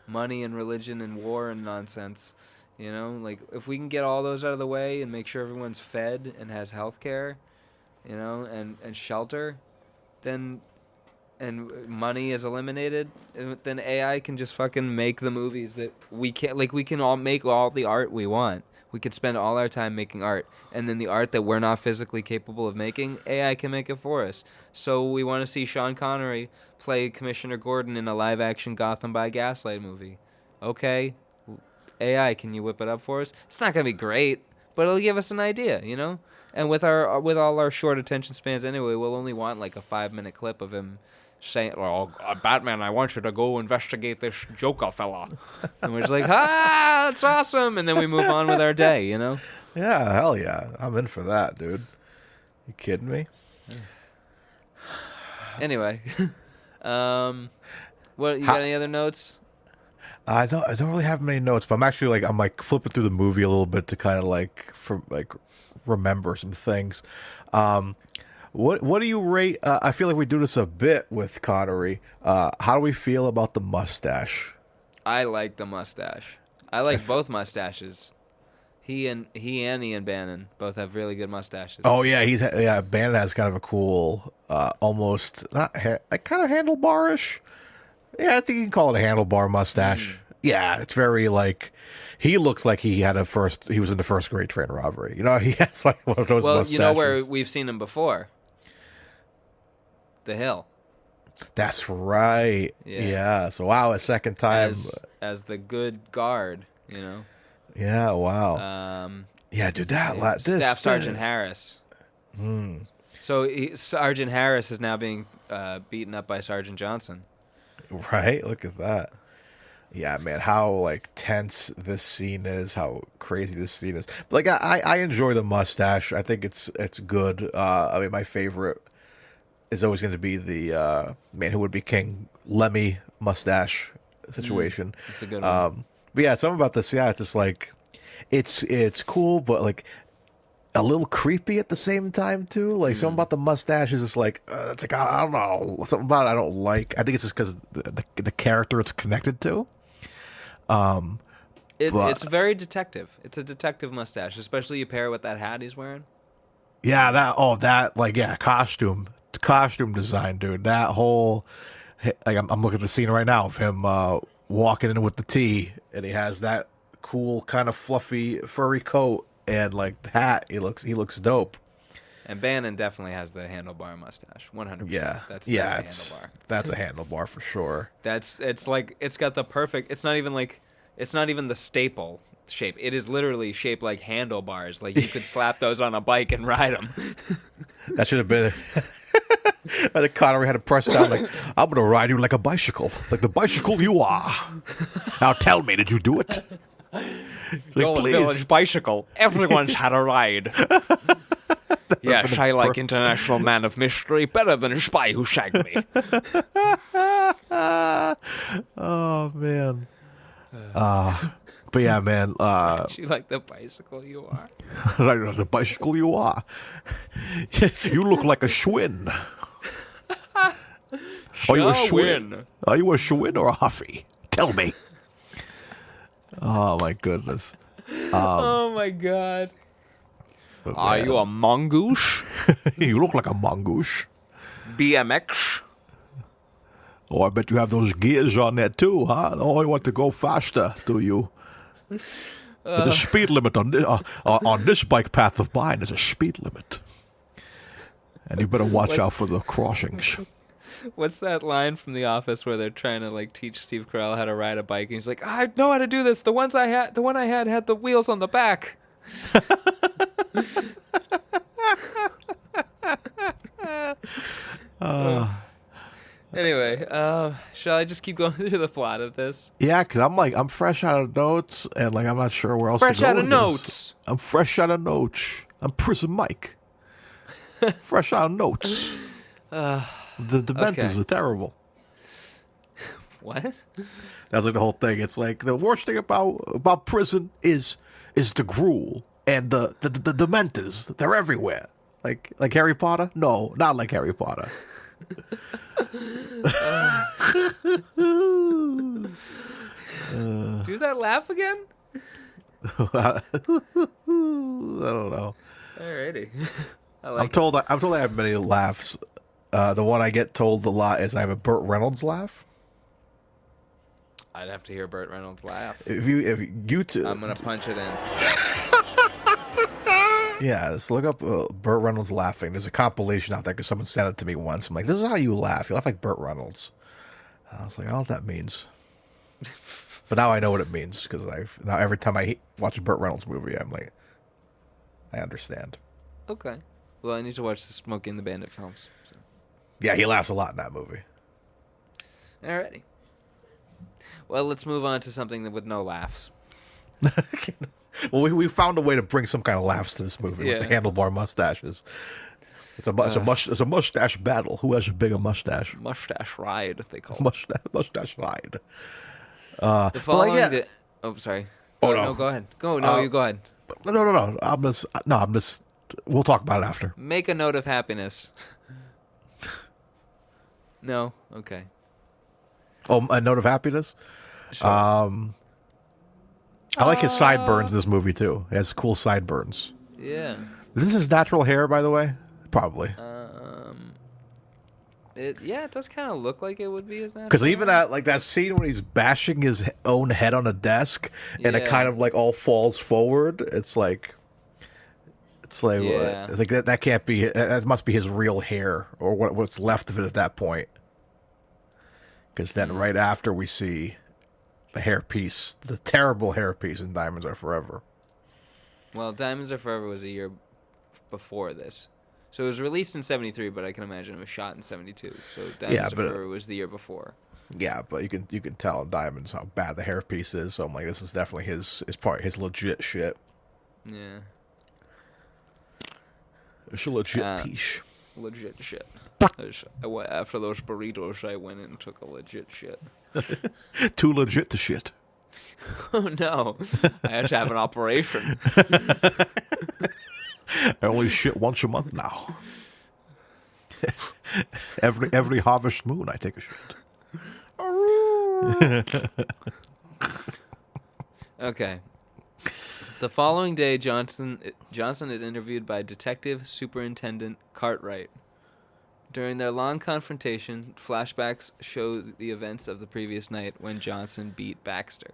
money and religion and war and nonsense. Like if we can get all those out of the way and make sure everyone's fed and has health care, and shelter, then and money is eliminated, then AI can just fucking make the movies that we can't. Like, we can all make all the art we want. We could spend all our time making art, and then the art that we're not physically capable of making, AI can make it for us. So we want to see Sean Connery play Commissioner Gordon in a live-action Gotham by Gaslight movie. Okay, AI, can you whip it up for us? It's not gonna be great, but it'll give us an idea, And with all our short attention spans anyway, we'll only want like a 5-minute clip of him saying, "Well, Batman, I want you to go investigate this Joker fella," and we're just like, "Ah, that's awesome!" And then we move on with our day, you know. Yeah, hell yeah. I'm in for that, dude. You kidding me? Anyway, what you got? Any other notes? I don't really have many notes, but I'm flipping through the movie a little bit to kind of remember some things. What do you rate? I feel like we do this a bit with Connery. How do we feel about the mustache? I like the mustache. I like both mustaches. He and Ian Bannen both have really good mustaches. Oh yeah, Bannen has kind of a cool, almost not like kind of handlebar-ish. Yeah, I think you can call it a handlebar mustache. Yeah, it's very like he looks like he was in the first Great Train Robbery. You know, he has like one of those mustaches. You know where we've seen him before? The Hill. That's right. Yeah. So wow, a second time as the good guard, you know. Yeah, wow. Yeah, dude, Staff Sergeant Harris. So Sergeant Harris is now being beaten up by Sergeant Johnson. Right? Look at that. Yeah, man, how like tense this scene is, how crazy this scene is. But, like I enjoy the mustache. I think it's good. I mean, my favorite is always going to be the Man Who Would Be King Lemmy mustache situation. It's a good one. But yeah, something about this, it's just like it's cool, but like a little creepy at the same time too. Like something about the mustache is just like it's like I don't know, something about it I don't like. I think it's just because the character it's connected to. It's very detective. It's a detective mustache, especially you pair it with that hat he's wearing. Yeah, costume design, dude. That whole like I'm looking at the scene right now of him walking in with the tea, and he has that cool kind of fluffy furry coat and like the hat. He looks dope. And Bannen definitely has the handlebar mustache, 100%. Yeah, that's a handlebar. That's a handlebar for sure. It's like it's got the perfect. It's not even the staple shape. It is literally shaped like handlebars. Like you could slap those on a bike and ride them. That should have been. I think Connery had to press down like, I'm going to ride you like a bicycle, like the bicycle you are. Now tell me, did you do it? Like, village bicycle. Everyone's had a ride. Yes, I like International Man of Mystery better than a spy who shagged me. Oh, man. But yeah, man. You like the bicycle you are. Like the bicycle you are. You look like a Schwinn. Are you a Schwinn? Are you a Schwinn or a Huffy? Tell me. Oh, my goodness. Oh, my God. Are you a mongoose? You look like a mongoose. BMX? Oh, I bet you have those gears on there too, huh? Oh, you want to go faster, do you? There's a speed limit on this bike path of mine. There's a speed limit. And you better watch out for the crossings. What's that line from The Office where they're trying to like teach Steve Carell how to ride a bike? And he's like, I know how to do this. The one I had the wheels on the back. Anyway, shall I just keep going through the plot of this? Yeah, because I'm fresh out of notes, and like I'm not sure where else to go. Fresh out of notes. I'm fresh out of notes. I'm Prison Mike. Fresh out of notes. The Dementors are terrible. What? That's like the whole thing. It's like the worst thing about prison is the gruel and the Dementors. They're everywhere. Like Harry Potter? No, not like Harry Potter. Do that laugh again? I don't know. Alrighty. I'm told I have many laughs. The one I get told a lot is I have a Burt Reynolds laugh. I'd have to hear Burt Reynolds laugh. If you two, I'm gonna punch it in. Yeah, just look up Burt Reynolds laughing. There's a compilation out there because someone sent it to me once. I'm like, this is how you laugh. You laugh like Burt Reynolds. And I was like, I don't know what that means. But now I know what it means because now every time I watch a Burt Reynolds movie, I'm like, I understand. Okay. Well, I need to watch the Smokey and the Bandit films. So. Yeah, he laughs a lot in that movie. Alrighty. Well, let's move on to something with no laughs. Well, we found a way to bring some kind of laughs to this movie with the Yeah. handlebar mustaches. It's a mustache battle. Who has a bigger mustache? Mustache ride, they call it. Mustache ride. The following yeah. day... Oh, sorry. Oh, No, no. go ahead. You go ahead. No. I'm just. We'll talk about it after. Make a note of happiness. No? Okay. Oh, a note of happiness. Sure. I like his sideburns in this movie too. He has cool sideburns. Yeah. Is this his natural hair, by the way? Probably. It does kind of look like it would be his natural Because even hair. at like that scene when he's bashing his own head on a desk and it Yeah. kind of like all falls forward, it's like Yeah. it's like that can't be, that must be his real hair or what's left of it at that point. Because then right after we see the hairpiece, the terrible hairpiece in Diamonds Are Forever. Well, Diamonds Are Forever was a year before this. So it was released in 73, but I can imagine it was shot in 72. So Diamonds Are but- Forever was the year before. Yeah, but you can tell in Diamonds how bad the hairpiece is. So I'm like, this is definitely his legit shit. Yeah. It's a legit Uh, piece. Legit shit. After those burritos, I went and took a legit shit. Too legit to shit. Oh, no. I had to have an operation. I only shit once a month now. every harvest moon, I take a shit. Okay. The following day, Johnson is interviewed by Detective Superintendent Cartwright. During their long confrontation, flashbacks show the events of the previous night when Johnson beat Baxter.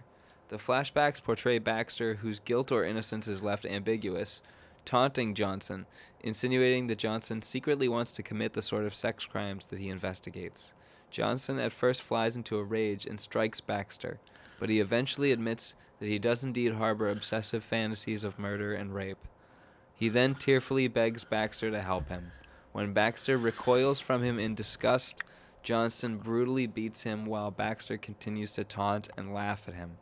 The flashbacks portray Baxter, whose guilt or innocence is left ambiguous, taunting Johnson, insinuating that Johnson secretly wants to commit the sort of sex crimes that he investigates. Johnson at first flies into a rage and strikes Baxter, but he eventually admits that he does indeed harbor obsessive fantasies of murder and rape. He then tearfully begs Baxter to help him. When Baxter recoils from him in disgust, Johnson brutally beats him while Baxter continues to taunt and laugh at him.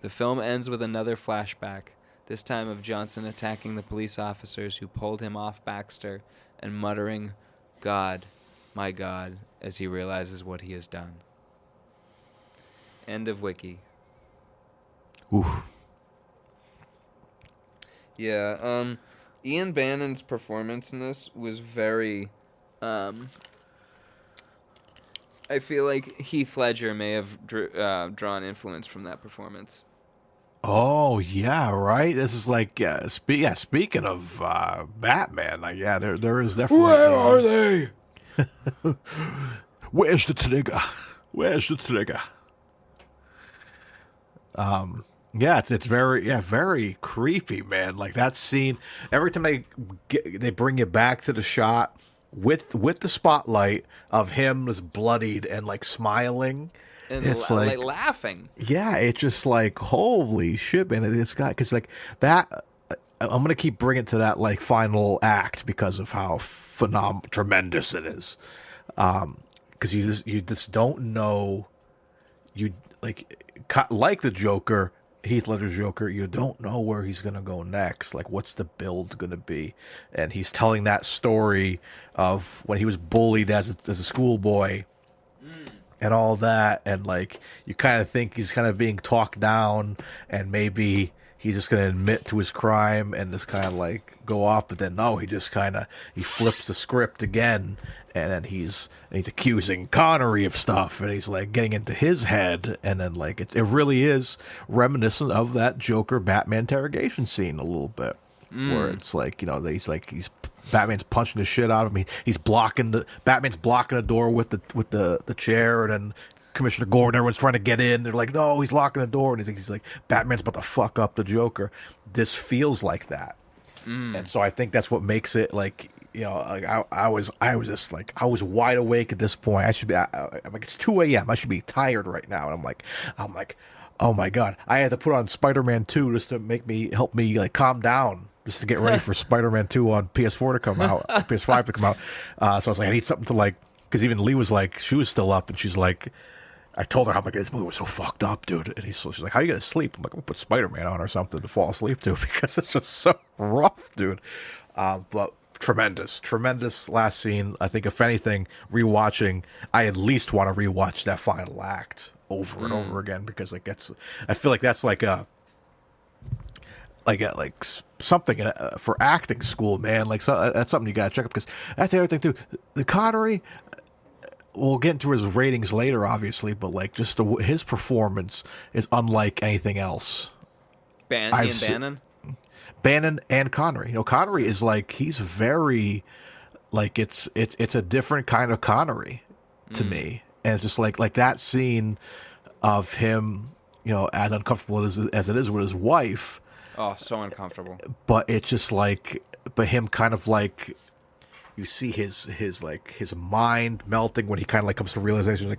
The film ends with another flashback, this time of Johnson attacking the police officers who pulled him off Baxter and muttering, "God, my God," as he realizes what he has done. End of wiki. Oof. Yeah, Ian Bannon's performance in this was very, I feel like Heath Ledger may have drawn influence from that performance. Oh yeah, right. This is like speaking of Batman, like there is definitely. Where are they? Where's the trigger? Where's the trigger? Yeah, it's very creepy, man. Like that scene. Every time they bring you back to the shot with the spotlight of him as bloodied and like smiling, And it's like laughing. yeah, it's just like holy shit, man. It's got because like that. I'm gonna keep bringing it to that like final act because of how tremendous it is. Because you just don't know. You like the Joker. Heath Ledger's Joker, you don't know where he's going to go next. Like, what's the build going to be? And he's telling that story of when he was bullied as a schoolboy and all that. And, like, you kind of think he's kind of being talked down and maybe he's just going to admit to his crime and just kind of, like, go off. But then, no, he just kind of, he flips the script again and then he's accusing Connery of stuff, and he's like getting into his head, and then like it really is reminiscent of that Joker Batman interrogation scene a little bit, where it's like he's Batman's punching the shit out of me. Batman's blocking the door with the chair, and then Commissioner Gordon, everyone's trying to get in. They're like, no, he's locking the door, and he's like, Batman's about to fuck up the Joker. This feels like that, and so I think that's what makes it like. You know, like I was just like I was wide awake at this point. I should be. I'm like it's 2 a.m. I should be tired right now, and I'm like, oh my god! I had to put on Spider-Man 2 just to help me like calm down, just to get ready for Spider-Man 2 on PS4 to come out, PS5 to come out. So I was like, I need something to like, because even Lee was like, she was still up, and she's like, I told her, I'm like, this movie was so fucked up, dude. And she's like, how are you gonna sleep? I'm like, I'm gonna put Spider-Man on or something to fall asleep to because this was so rough, dude. But tremendous last scene. I think if anything, rewatching, I at least want to rewatch that final act over and over again because I feel like that's like something for acting school, man. Like that's something you gotta check up because that's the other thing too. The Connery. We'll get into his ratings later, obviously, but like just his performance is unlike anything else. Bannon? Bannon and Connery. You know, Connery is like he's very like it's a different kind of Connery to me, and it's just like that scene of him, you know, as uncomfortable as it is with his wife. Oh, so uncomfortable. But it's just like, but him kind of like. You see his mind melting when he kind of like comes to realization,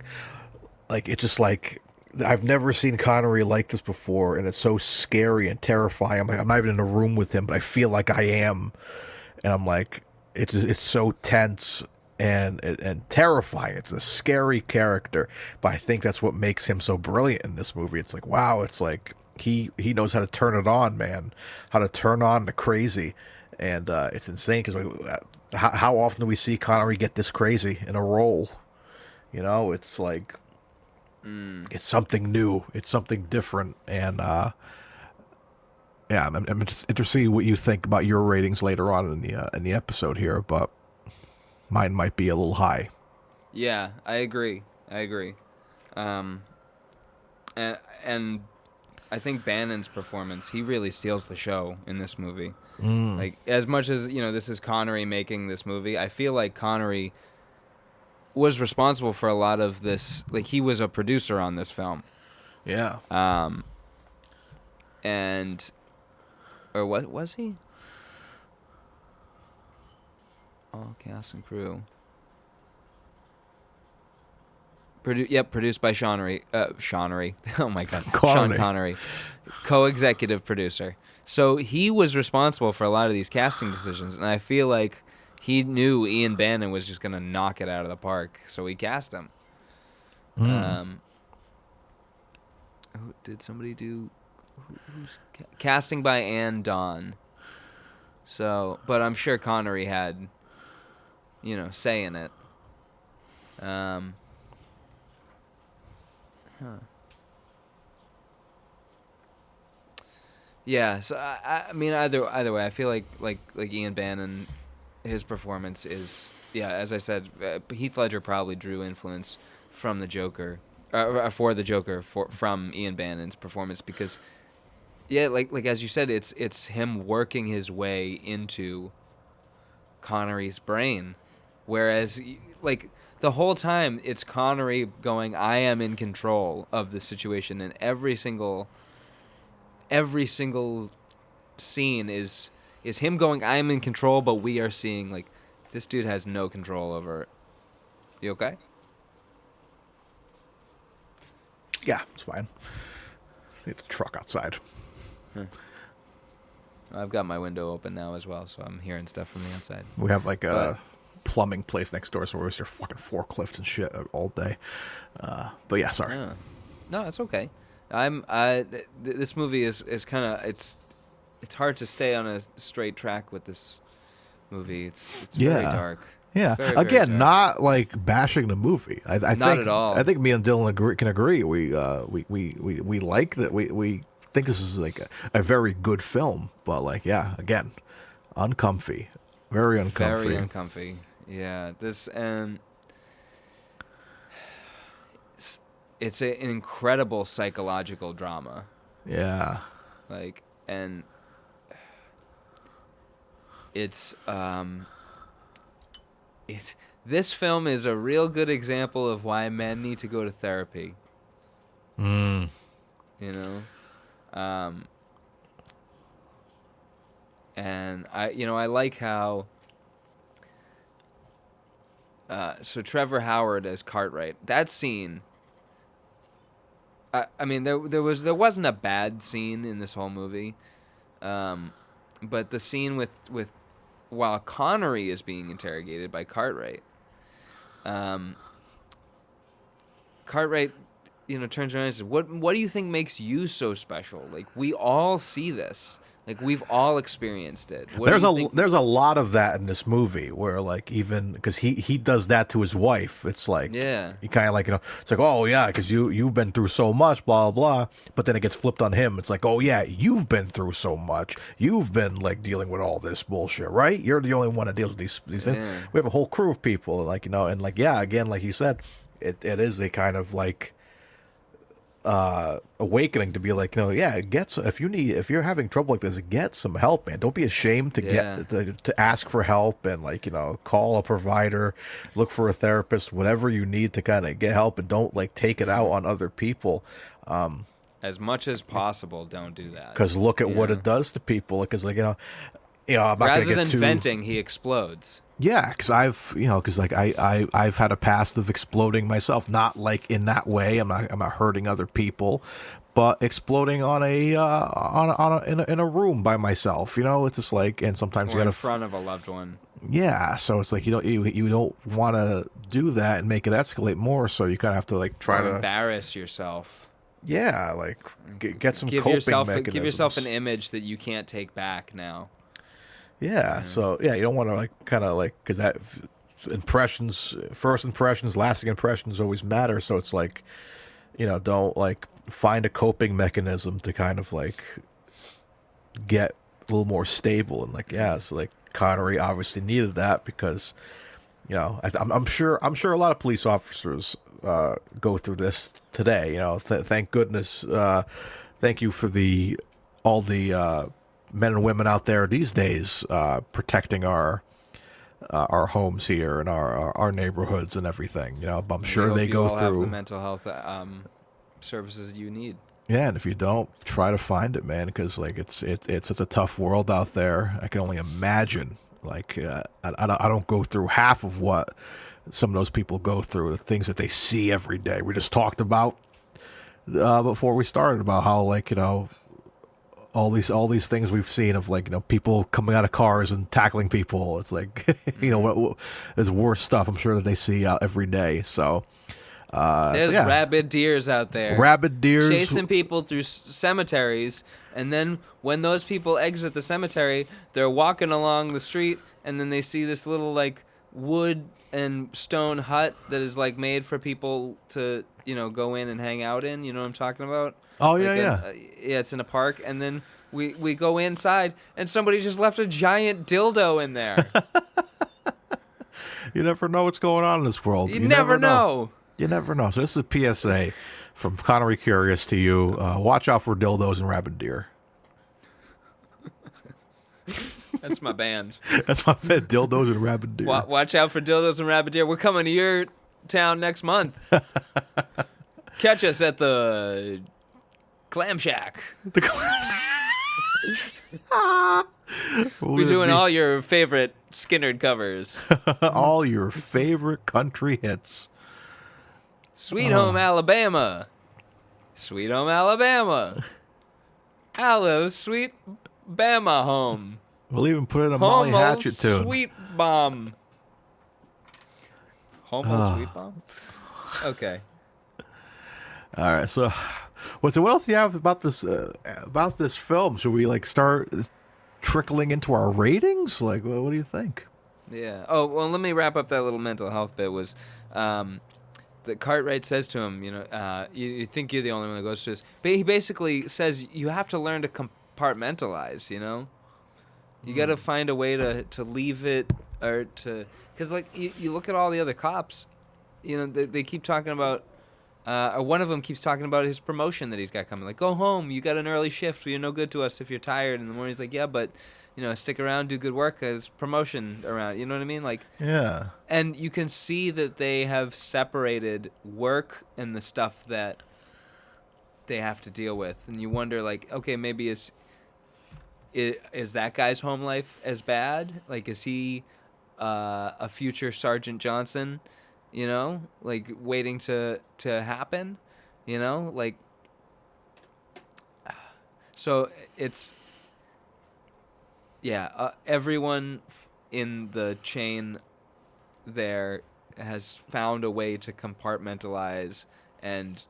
like it's just like I've never seen Connery like this before, and it's so scary and terrifying. I'm like, I'm not even in a room with him, but I feel like I am, and I'm like, it's so tense and terrifying. It's a scary character, but I think that's what makes him so brilliant in this movie. It's like, wow, it's like he knows how to turn it on, man, how to turn on the crazy, and it's insane because. How often do we see Connery get this crazy in a role? You know, it's like it's something new, it's something different, and yeah, I'm just interested to see what you think about your ratings later on in the episode here, but mine might be a little high. Yeah, I agree. And I think Bannon's performance, he really steals the show in this movie. Like, as much as, you know, this is Connery making this movie, I feel like Connery was responsible for a lot of this. Like, he was a producer on this film. Yeah. Or what was he? All cast and crew. Produced by Connery. Oh my God, Sean Connery, co-executive producer. So he was responsible for a lot of these casting decisions, and I feel like he knew Ian Bannon was just gonna knock it out of the park, so he cast him. Did somebody do? Casting by Ann Dawn. So, but I'm sure Connery had, you know, say in it. Yeah, so I mean either way, I feel like Ian Bannon, his performance is, yeah, as I said, Heath Ledger probably drew influence from the Joker, from Ian Bannon's performance because, yeah, like as you said, it's him working his way into Connery's brain, whereas like the whole time it's Connery going, I am in control of the situation, and every single scene is him going, I am in control, but we are seeing like this dude has no control over it. You okay? Yeah, it's fine. Need the truck outside. I've got my window open now as well, so I'm hearing stuff from the outside. We have like a plumbing place next door, so we're just fucking forklifts and shit all day. But yeah, sorry. Yeah. No, it's okay. This movie is kind of it's hard to stay on a straight track with this movie. It's very dark. Yeah. Very, Again, very dark. not like bashing the movie. I Not think, at all. I think me and Dylan can agree. We like that. We think this is like a very good film, but like, yeah, again, uncomfy, very uncomfy. Very uncomfy. Yeah. This it's an incredible psychological drama. Yeah. Like, and it's this film is a real good example of why men need to go to therapy. You know, and I like how. So Trevor Howard as Cartwright. That scene. I mean, there wasn't a bad scene in this whole movie, but the scene with while Connery is being interrogated by Cartwright. Cartwright turns around and says, "What do you think makes you so special? Like, we all see this. Like, we've all experienced it." There's a lot of that in this movie where, like, even because he does that to his wife. It's like, Yeah. he kind of like, it's like, oh yeah, because you've been through so much, blah blah blah. But then it gets flipped on him. It's like, oh yeah, you've been through so much. You've been like dealing with all this bullshit, right? You're the only one that deals with these things. We have a whole crew of people, like, and like, yeah, again, like you said, it is a kind of like awakening to be like, yeah, if you're having trouble like this, get some help, man. Don't be ashamed to get to ask for help, and like, call a provider, look for a therapist, whatever you need to kind of get help, and don't like take it out on other people. As much as possible, don't do that. Because look at what it does to people. Because like, I'm not rather gonna than get venting, he explodes. Yeah, because I've had a past of exploding myself, not like in that way. I'm not hurting other people, but exploding on in a room by myself. It's just like, and sometimes Or you got in front of a loved one. Yeah, so it's like you don't want to do that and make it escalate more. So you kind of have to like try to embarrass yourself. Yeah, like get some coping mechanisms. Give yourself an image that you can't take back now. Yeah, so yeah, you don't want to like kind of like, because that first impressions, lasting impressions always matter. So it's like, don't like find a coping mechanism to kind of like get a little more stable. And like, yeah, so like Connery obviously needed that because, I'm sure a lot of police officers go through this today. Thank goodness, thank you for all the men and women out there these days protecting our homes here and our neighborhoods and everything. I'm sure they go through have the mental health services you need. Yeah, and if you don't, try to find it, man, because like it's such a tough world out there. I can only imagine. Like I don't go through half of what some of those people go through, the things that they see every day. We just talked about before we started about how like all these things we've seen of like people coming out of cars and tackling people. It's like what there's worse stuff I'm sure that they see every day. So there's rabid deers out there. Rabid deers chasing people through cemeteries, and then when those people exit the cemetery, they're walking along the street, and then they see this little like wood and stone hut that is like made for people to go in and hang out in. You know what I'm talking about? Oh, like yeah. Yeah, it's in a park, and then we go inside, and somebody just left a giant dildo in there. You never know what's going on in this world. You never know. You never know. So this is a PSA from Connery Curious to you. Watch out for dildos and rabid deer. That's my band. That's my band, dildos and rabid deer. Watch out for dildos and rabid deer. We're coming to your town next month. Catch us at the Clam Shack. We're doing all your favorite Skinnerd covers. All your favorite country hits. Sweet Home Alabama. Sweet Home Alabama. Hello, sweet Bama home. We'll even put in a Molly Hatchet tune. Sweet bomb. Homo sweet bomb? Okay. All right, so what else do you have about this film? Should we like start trickling into our ratings? Like, what do you think? Yeah. Oh, well, let me wrap up that little mental health bit. Was that Cartwright says to him, you think you're the only one that goes through this, but he basically says you have to learn to compartmentalize. You got to find a way to leave it, or to, because like you look at all the other cops, they keep talking about. Or one of them keeps talking about his promotion that he's got coming. Like, go home. You got an early shift. You're no good to us if you're tired in the morning. He's like, yeah, but, stick around, do good work. There's promotion around. You know what I mean? Like, yeah. And you can see that they have separated work and the stuff that they have to deal with. And you wonder, like, okay, maybe is that guy's home life as bad? Like, is he a future Sergeant Johnson? Like waiting to happen, like, so it's, everyone in the chain there has found a way to compartmentalize and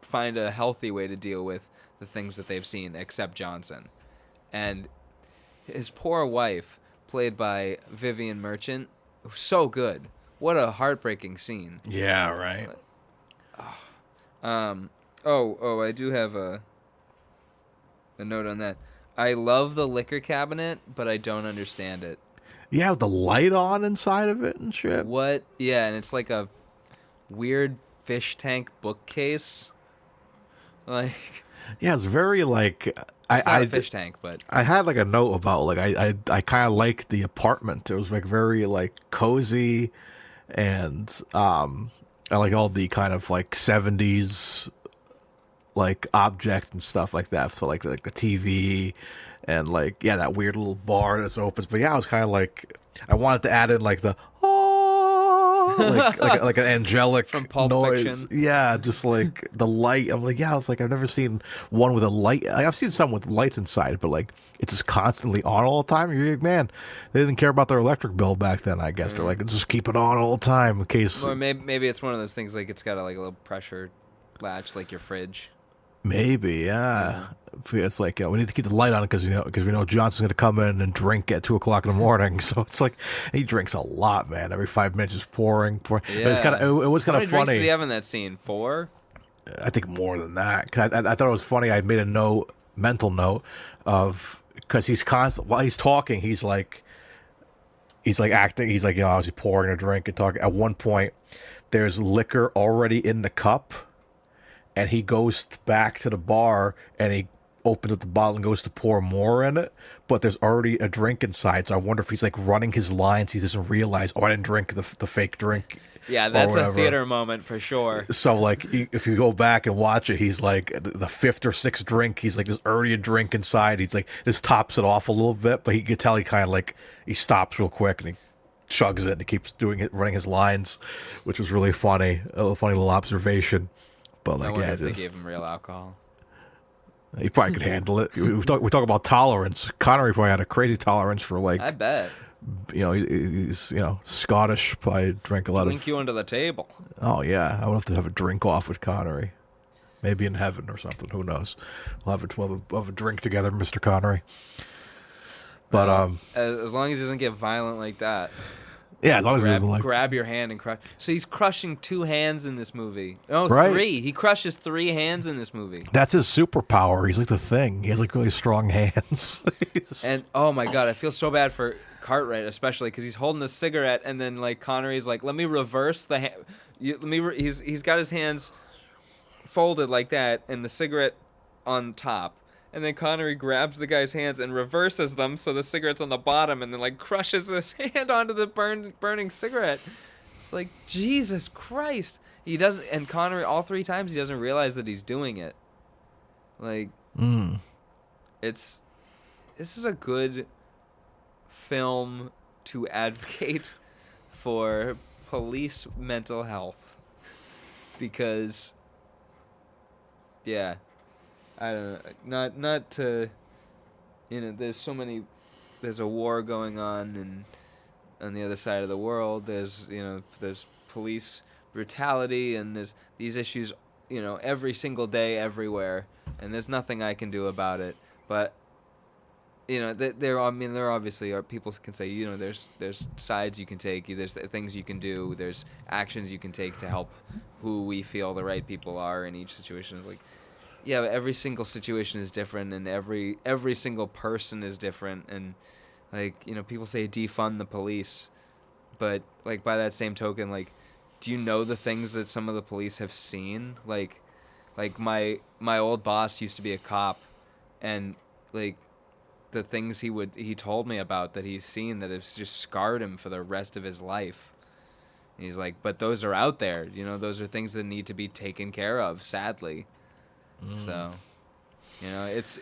find a healthy way to deal with the things that they've seen, except Johnson. And his poor wife, played by Vivian Merchant, so good. What a heartbreaking scene. Yeah, right. I do have a note on that. I love the liquor cabinet, but I don't understand it. You have the light on inside of it and shit. What? Yeah, and it's like a weird fish tank bookcase. Like, Yeah, it's very like it's not a fish tank, but I had like a note about like I kind of liked the apartment. It was like very like cozy, and I like all the kind of like 70s like object and stuff like that. So like the TV and like that weird little bar that's opens. But I was kind of like I wanted to add in like the like an angelic from Pulp noise. Fiction. Yeah, just like the light. I'm like, I was like, I've never seen one with a light. Like, I've seen some with lights inside, but like it's just constantly on all the time. You're like, man, they didn't care about their electric bill back then. I guess they're like, just keep it on all the time in case. Or maybe it's one of those things like it's got a little pressure latch, like your fridge. Maybe, yeah. It's like we need to keep the light on because we know Johnson's going to come in and drink at 2:00 in the morning. So it's like he drinks a lot, man. Every 5 minutes is pouring. Yeah. But it was kind of How many drinks funny. did he have in that scene? 4? I think more than that. 'Cause I thought it was funny. I made a mental note of because he's constant while he's talking. He's like acting. He's like obviously pouring a drink and talking. At one point, there's liquor already in the cup. And he goes back to the bar and he opens up the bottle and goes to pour more in it. But there's already a drink inside. So I wonder if he's like running his lines. He doesn't realize, I didn't drink the fake drink. Yeah, that's a theater moment for sure. So like if you go back and watch it, he's like the 5th or 6th drink. He's like, there's already a drink inside. He's like, just tops it off a little bit. But he could tell he kind of like, he stops real quick and he chugs it and he keeps doing it, running his lines, which was really funny. A funny little observation. But like, I wonder if they gave him real alcohol. He probably could handle it. We talk about tolerance. Connery probably had a crazy tolerance for like. I bet. He's Scottish. Probably drank a lot Drink you under the table. Oh yeah, I would have to have a drink off with Connery. Maybe in heaven or something. Who knows? We'll have a drink together, Mr. Connery. But as long as he doesn't get violent like that. Yeah, as long as he doesn't like grab your hand and crush. So he's crushing 2 hands in this movie. No, Right. 3. He crushes 3 hands in this movie. That's his superpower. He's like the Thing. He has like really strong hands. And oh my god, I feel so bad for Cartwright, especially because he's holding a cigarette, and then like Connery's like, "Let me reverse the hand." He's got his hands folded like that, and the cigarette on top. And then Connery grabs the guy's hands and reverses them so the cigarette's on the bottom, and then like crushes his hand onto the burning cigarette. It's like, Jesus Christ. He doesn't, and Connery all 3 times he doesn't realize that he's doing it. Like, this is a good film to advocate for police mental health, because, yeah. I don't know, not to, there's a war going on the other side of the world. There's police brutality, and there's these issues, every single day, everywhere, and there's nothing I can do about it. But, there obviously are, people can say, there's sides you can take, there's things you can do, there's actions you can take to help who we feel the right people are in each situation. It's like, yeah, but every single situation is different, and every single person is different, and like, people say defund the police, but like by that same token, like, do you know the things that some of the police have seen? Like my old boss used to be a cop, and like the things he told me about that he's seen that has just scarred him for the rest of his life. And he's like, but those are out there, those are things that need to be taken care of, sadly. So, this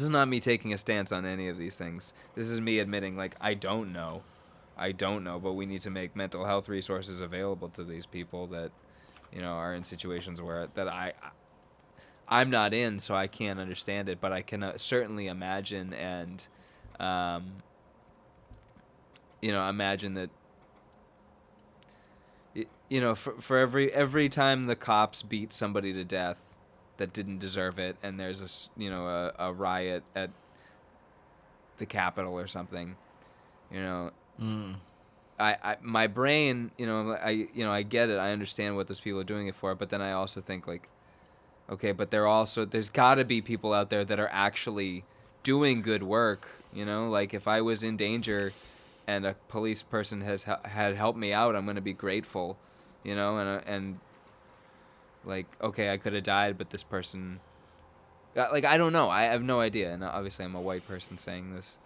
is not me taking a stance on any of these things. This is me admitting, like, I don't know, but we need to make mental health resources available to these people that, are in situations where I'm not in, so I can't understand it, but I can certainly imagine and, imagine that, for every time the cops beat somebody to death that didn't deserve it, and there's a riot at the Capitol or something, I my brain, I get it. I understand what those people are doing it for, but then I also think like, okay, but there's got to be people out there that are actually doing good work, like if I was in danger and a police person had helped me out, I'm going to be grateful, and like, okay, I could have died, but this person, like, I don't know. I have no idea. And obviously I'm a white person saying this,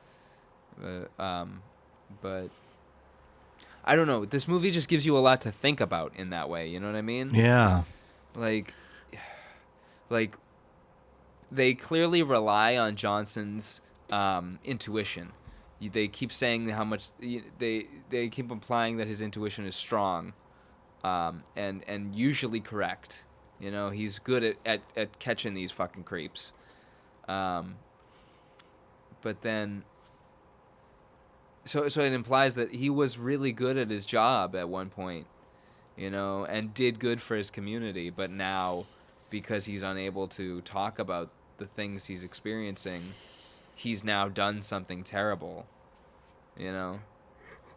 but I don't know. This movie just gives you a lot to think about in that way. You know what I mean? Yeah. Like they clearly rely on Johnson's intuition. They keep saying how much they keep implying that his intuition is strong, and usually correct. He's good at catching these fucking creeps. But then, so it implies that he was really good at his job at one point, and did good for his community. But now, because he's unable to talk about the things he's experiencing, he's now done something terrible.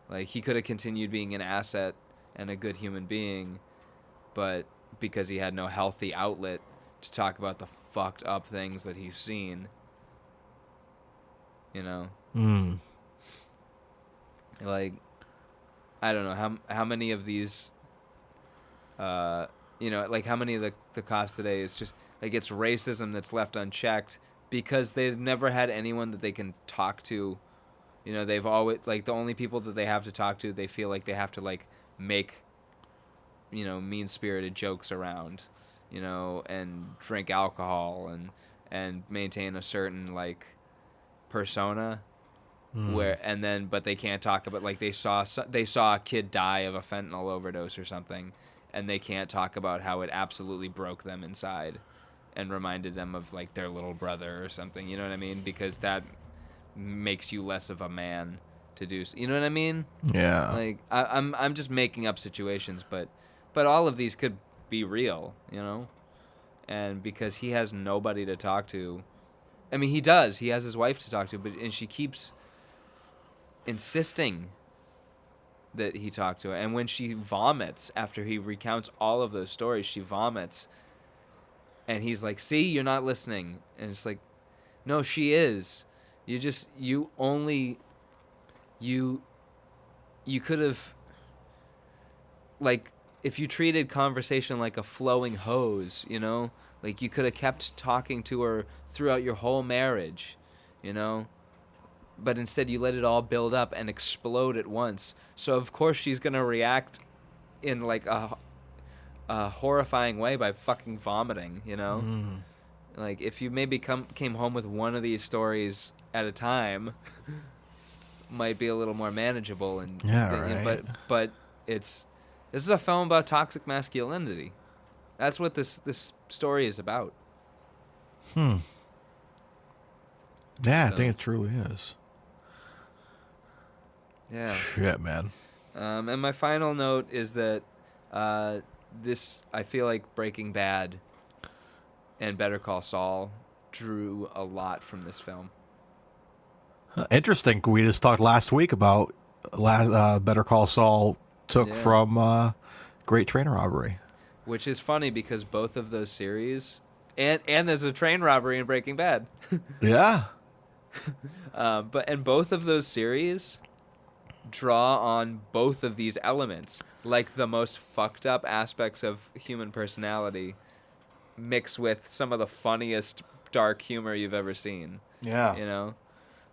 Like he could have continued being an asset and a good human being, but because he had no healthy outlet to talk about the fucked up things that he's seen, like, I don't know how many of these, like how many of the cops today is just like it's racism that's left unchecked because they've never had anyone that they can talk to. They've always, like, the only people that they have to talk to, they feel like they have to, like, make, mean-spirited jokes around, and drink alcohol and maintain a certain, like, persona but they can't talk about, like, they saw a kid die of a fentanyl overdose or something, and they can't talk about how it absolutely broke them inside and reminded them of, like, their little brother or something, you know what I mean? Because that makes you less of a man to do, you know what I mean? Yeah. Like I'm just making up situations, but all of these could be real, and because he has nobody to talk to. I mean, he has his wife to talk to, and she keeps insisting that he talk to her, and when she vomits after he recounts all of those stories, she vomits, and he's like, see, you're not listening, and it's like, no, she is. You could have, like, if you treated conversation like a flowing hose, like you could have kept talking to her throughout your whole marriage, but instead you let it all build up and explode at once. So of course she's going to react in like a horrifying way by fucking vomiting, Like if you maybe came home with one of these stories at a time, might be a little more manageable, and right. But this is a film about toxic masculinity. That's what this story is about. Yeah, I think it truly is. Yeah. Shit, man. And my final note is that I feel like Breaking Bad and Better Call Saul drew a lot from this film. Interesting. We just talked last week about Better Call Saul took from Great Train Robbery. Which is funny because both of those series, and there's a train robbery in Breaking Bad. Yeah. But both of those series draw on both of these elements, like the most fucked up aspects of human personality mixed with some of the funniest dark humor you've ever seen. Yeah.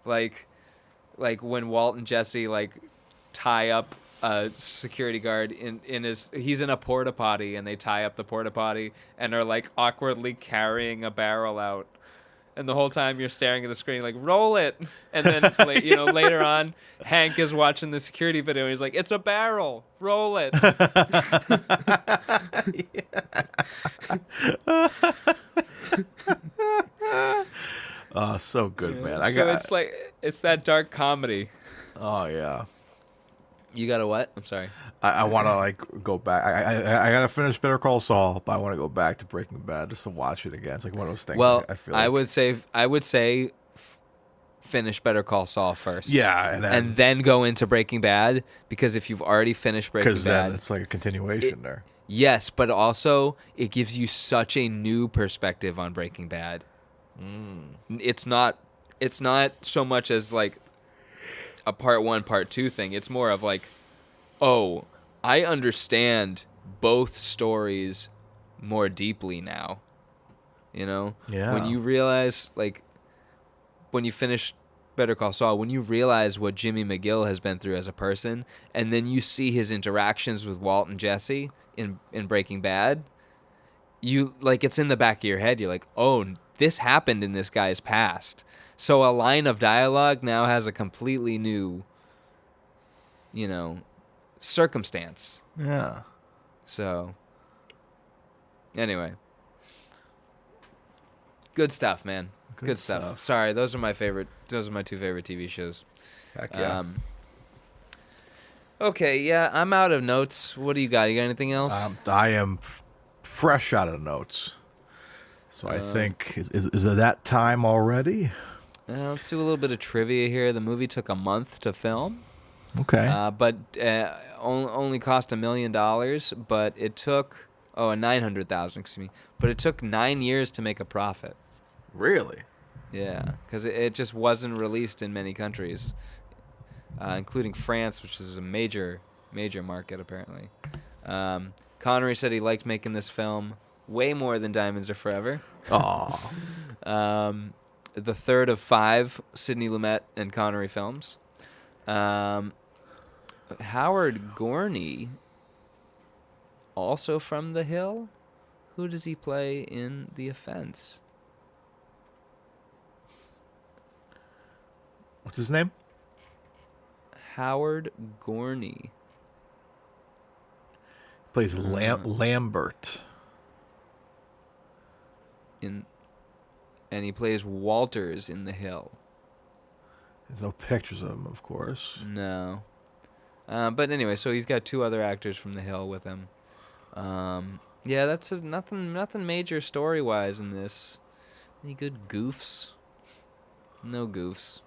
Like when Walt and Jesse like tie up a security guard he's in a porta potty, and they tie up the porta potty and are like awkwardly carrying a barrel out, and the whole time you're staring at the screen like, roll it, and then later on Hank is watching the security video and he's like, it's a barrel, roll it. Oh, so good, man. It's that dark comedy. Oh, yeah. You got a what? I'm sorry. I want to like go back. I gotta finish Better Call Saul, but I want to go back to Breaking Bad just to watch it again. It's like one of those things. Well, I feel like, I would say finish Better Call Saul first. yeah, And then go into Breaking Bad, because if you've already finished Breaking because Bad, then it's like a continuation there. yes, but also it gives you such a new perspective on Breaking Bad. It's not so much as like a part 1, part 2 thing. It's more of like, oh, I understand both stories more deeply now. You know? Yeah. When you realize, like, when you finish Better Call Saul, when you realize what Jimmy McGill has been through as a person, and then you see his interactions with Walt and Jesse in Breaking Bad, you, like, it's in the back of your head. You're like, oh, this happened in this guy's past. So a line of dialogue now has a completely new, you know, circumstance. Yeah. So, anyway. Good stuff, man. Good stuff. Sorry, those are my 2 favorite TV shows. Heck yeah. Okay, yeah, I'm out of notes. What do you got? You got anything else? I am fresh out of notes. So I think, is it that time already? Let's do a little bit of trivia here. The movie took a month to film. Okay. But only cost $1 million, but it took, $900,000, excuse me. But it took 9 years to make a profit. Really? Yeah, because it just wasn't released in many countries, including France, which is a major market, apparently. Connery said he liked making this film way more than Diamonds Are Forever. Aw. The third of 5 Sidney Lumet and Connery films. Howard Gorney, also from The Hill. Who does he play in The Offence? What's his name? Howard Gorney. Plays Lambert. And he plays Walters in The Hill. There's no pictures of him, of course. No. But anyway, so he's got 2 other actors from The Hill with him. Yeah, that's nothing major story-wise in this. Any good goofs? No goofs.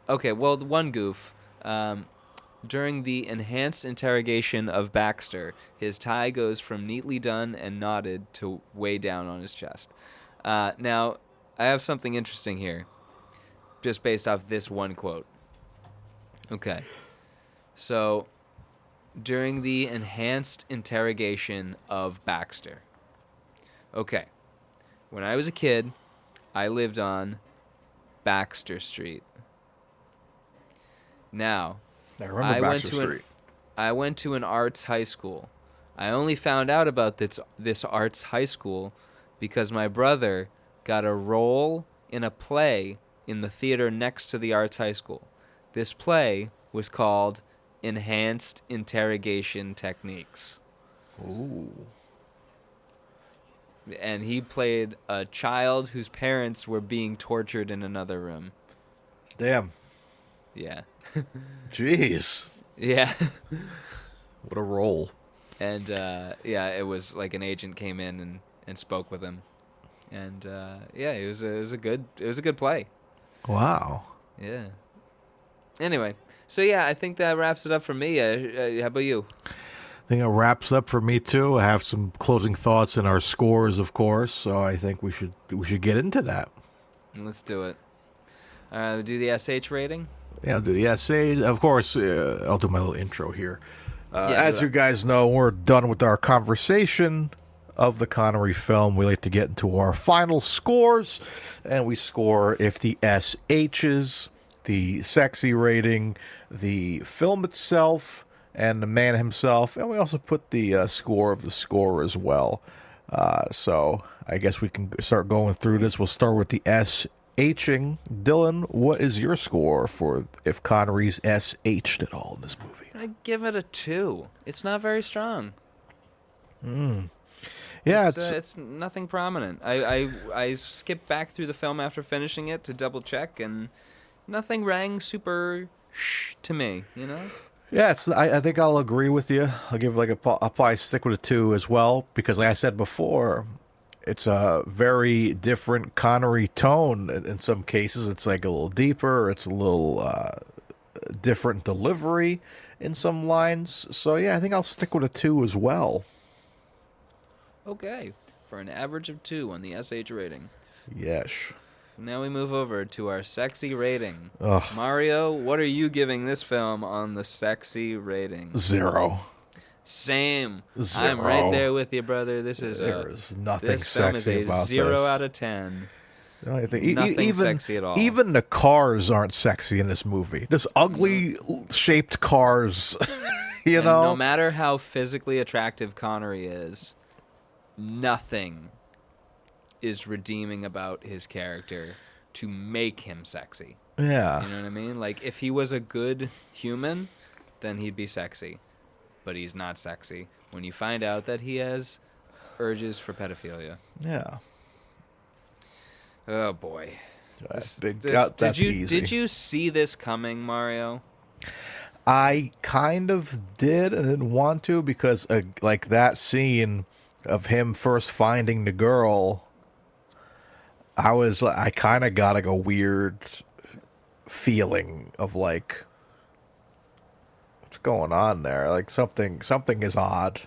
Okay, well, the one goof. During the enhanced interrogation of Baxter, his tie goes from neatly done and knotted to way down on his chest. Now, I have something interesting here, just based off this one quote. Okay. So, during the enhanced interrogation of Baxter. Okay. When I was a kid, I lived on Baxter Street. Now, I remember Baxter Street. I went to an arts high school. I only found out about this arts high school because my brother got a role in a play in the theater next to the arts high school. This play was called Enhanced Interrogation Techniques. Ooh. And he played a child whose parents were being tortured in another room. Damn. Yeah. Jeez. Yeah. What a role. And yeah, it was like an agent came in and spoke with him. And yeah, it was a good play. Wow. Yeah. Anyway, so yeah, I think that wraps it up for me. How about you? I think it wraps up for me too. I have some closing thoughts and our scores, of course. So I think we should get into that. Let's do it. Do the SH rating. Yeah, I'll do the essay. Of course, I'll do my little intro here. As you guys know, we're done with our conversation of the Connery film. We like to get into our final scores, and we score if the SHs, the sexy rating, the film itself, and the man himself, and we also put the score of the score as well. So I guess we can start going through this. We'll start with the SHing. Dylan, what is your score for if Connery's SH'd at all in this movie? I give it a 2. It's not very strong. Yeah, It's nothing prominent. I skipped back through the film after finishing it to double check, and nothing rang super to me, Yeah, I think I'll agree with you. I'll give I'll probably stick with a 2 as well, because like I said before, it's a very different Connery tone. In some cases, it's like a little deeper. It's a little different delivery in some lines. So yeah, I think I'll stick with a 2 as well. Okay, for an average of 2 on the SH rating. Yes. Now we move over to our sexy rating. Ugh. Mario, what are you giving this film on the sexy rating? 0. Same. 0. I'm right there with you, brother. This is nothing this film is sexy a about 0 this. out of 10. Nothing Nothing sexy at all. Even the cars aren't sexy in this movie. Just ugly shaped cars. you And know? no matter how physically attractive Connery is, nothing is redeeming about his character to make him sexy. Yeah. You know what I mean? Like, if he was a good human, then he'd be sexy. But he's not sexy when you find out that he has urges for pedophilia. Yeah. Oh, boy. Did you see this coming, Mario? I kind of did and didn't want to, because like that scene of him first finding the girl, I kind of got like a weird feeling of like, what's going on there? Like something is odd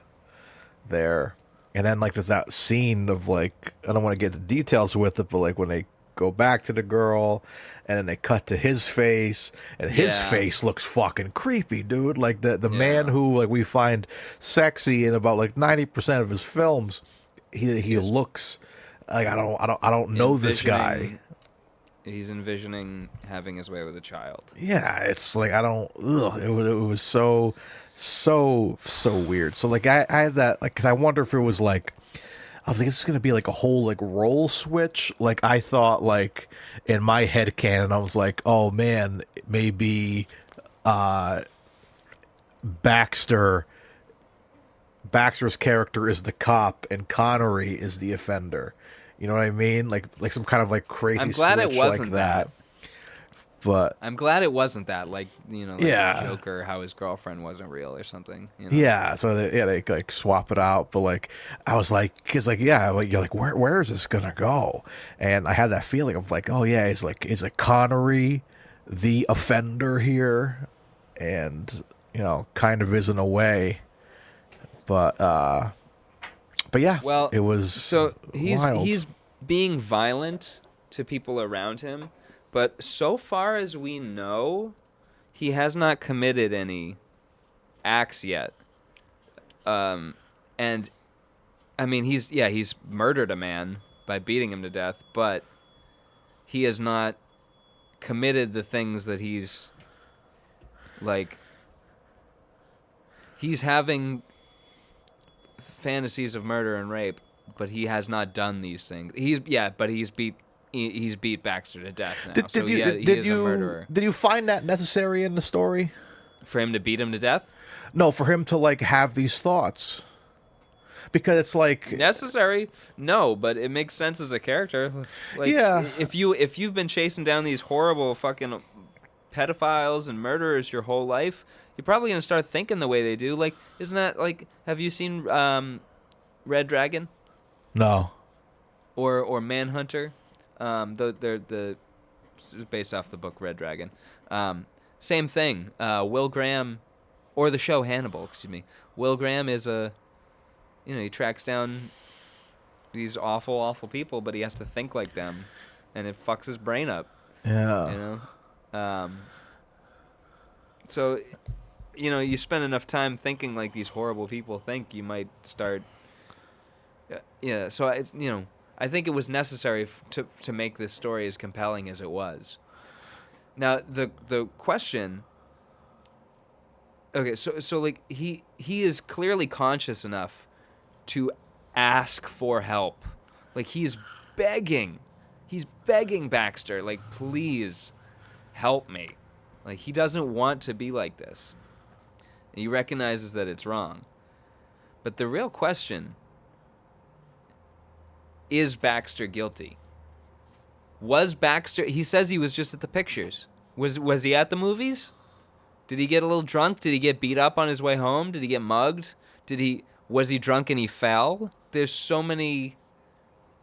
there. And then like there's that scene of like, I don't want to get the details with it, but like when they go back to the girl and then they cut to his face, and his face looks fucking creepy, dude. Like the man who like we find sexy in about like 90% of his films, he looks like I don't know this guy. He's envisioning having his way with a child. Yeah, it's like I don't. Ugh, it was so weird. So like I had that, like, because I wonder if it was like, I was like, this is gonna be like a whole like role switch. Like I thought, like in my head canon, I was like, oh man, maybe Baxter's character is the cop and Connery is the offender. You know what I mean? Like some kind of like crazy. I'm glad switch it wasn't like that. But I'm glad it wasn't that, like, like Yeah. Joker, how his girlfriend wasn't real or something. Yeah, so they like swap it out, but like I was like, because like you're like where is this gonna go? And I had that feeling of like, oh yeah, is like Connery the offender here, and kind of is in a way, but yeah, Well, it was so wild. he's being violent to people around him, but so far as we know, he has not committed any acts yet. And I mean, he's murdered a man by beating him to death, but he has not committed the things that he's like. He's having fantasies of murder and rape, but he has not done these things. But he's beat Baxter to death now. He is a murderer. Did you find that necessary in the story? For him to beat him to death? No, for him to like have these thoughts. Because it's like Necessary? No, but it makes sense as a character. Like, Yeah. If you've been chasing down these horrible fucking pedophiles and murderers your whole life, you're probably gonna start thinking the way they do. Like, isn't that like? Have you seen Red Dragon? No. Or Manhunter? They're based off the book Red Dragon. Same thing. Will Graham, or the show Hannibal. Excuse me. Will Graham is he tracks down these awful people, but he has to think like them, and it fucks his brain up. Yeah. So, you spend enough time thinking like these horrible people think, you might start. Yeah. So it's I think it was necessary to make this story as compelling as it was. Now the question. Okay, so like he is clearly conscious enough to ask for help. Like he's begging Baxter, like, please help me. Like he doesn't want to be like this. And he recognizes that it's wrong. But the real question is Baxter guilty? Was Baxter, he says he was just at the pictures. Was he at the movies? Did he get a little drunk? Did he get beat up on his way home? Did he get mugged? Was he drunk and he fell? There's so many.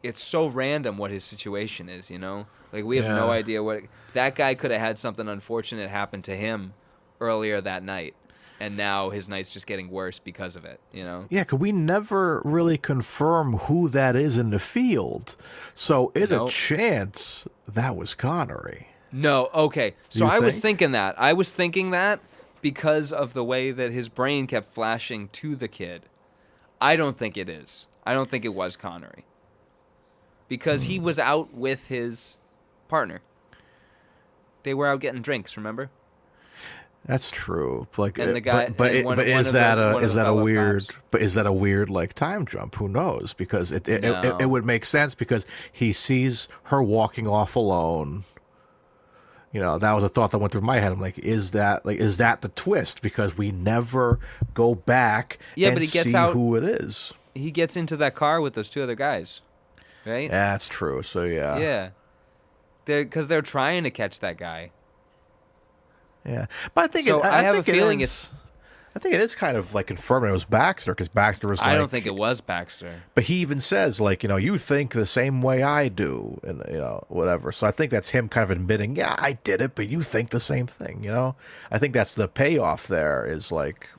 It's so random what his situation is, you know? Like, we have no idea what... That guy could have had something unfortunate happen to him earlier that night, and now his night's just getting worse because of it, you know? Yeah, because we never really confirm who that is in the field. So it's a chance that was Connery. No, okay. So I was thinking that. I was thinking that because of the way that his brain kept flashing to the kid. I don't think it is. I don't think it was Connery. Because he was out with his partner. They were out getting drinks, remember? That's true. Like, and the guy, but is that a weird like time jump? Who knows? Because it would make sense because he sees her walking off alone. You know, that was a thought that went through my head. I'm like, is that the twist? Because we never go back and see who it is. He gets into that car with those two other guys. Right? Yeah, that's true. So, yeah. Yeah. Because they're trying to catch that guy. Yeah. But I think I have a feeling I think it is kind of like confirming it was Baxter, because Baxter was like... I don't think it was Baxter. But he even says, like, you know, you think the same way I do, and, you know, whatever. So I think that's him kind of admitting, yeah, I did it, but you think the same thing, you know? I think that's the payoff there, is like...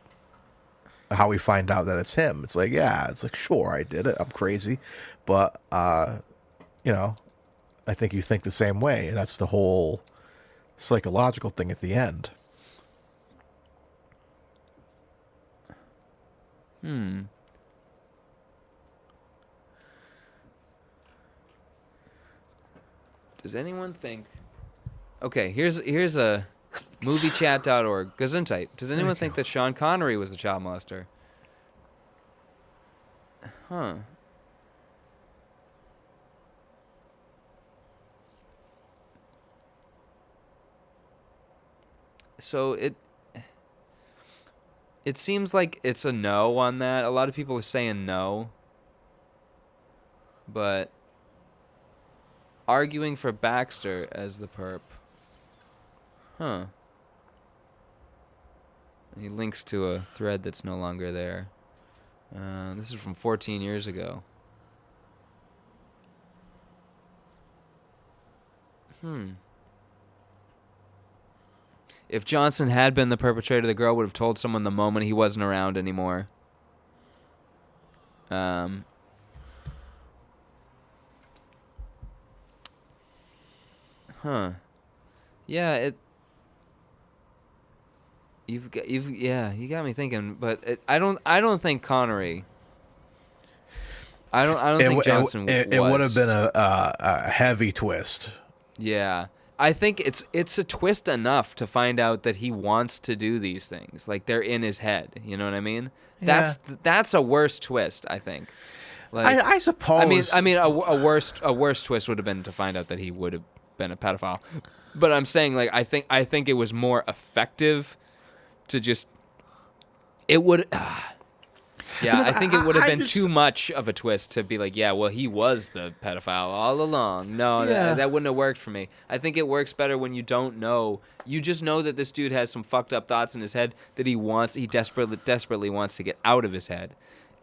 how we find out that it's him. It's like, yeah, it's like, sure, I did it. I'm crazy. But, you know, I think you think the same way. And that's the whole psychological thing at the end. Does anyone think... Okay, here's a... moviechat.org. Gesundheit. Does anyone think that Sean Connery was the child molester? Huh. So it seems like it's a no on that. A lot of people are saying no. But arguing for Baxter as the perp. Huh. He links to a thread that's no longer there. This is from 14 years ago. If Johnson had been the perpetrator, the girl would have told someone the moment he wasn't around anymore. Yeah, you got me thinking, but I don't think Connery. I don't think Johnson was. It would have been a heavy twist. Yeah. I think it's a twist enough to find out that he wants to do these things. Like, they're in his head. You know what I mean? Yeah. That's a worse twist, I think. Like, I suppose. I mean, a worse twist would have been to find out that he would have been a pedophile. But I'm saying, like, I think it was more effective to just... It would... Yeah, I think it would have been too much of a twist to be like, yeah, well, he was the pedophile all along. No, that wouldn't have worked for me. I think it works better when you don't know. You just know that this dude has some fucked up thoughts in his head that he desperately wants to get out of his head.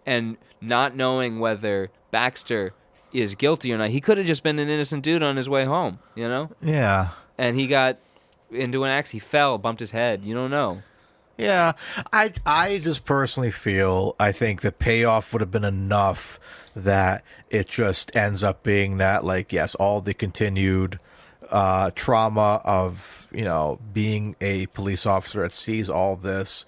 And not knowing whether Baxter is guilty or not. He could have just been an innocent dude on his way home, you know? Yeah. And he got into an accident. He fell, bumped his head. You don't know. Yeah, I just personally feel I think the payoff would have been enough that it just ends up being that, like, yes, all the continued trauma of, you know, being a police officer that sees all this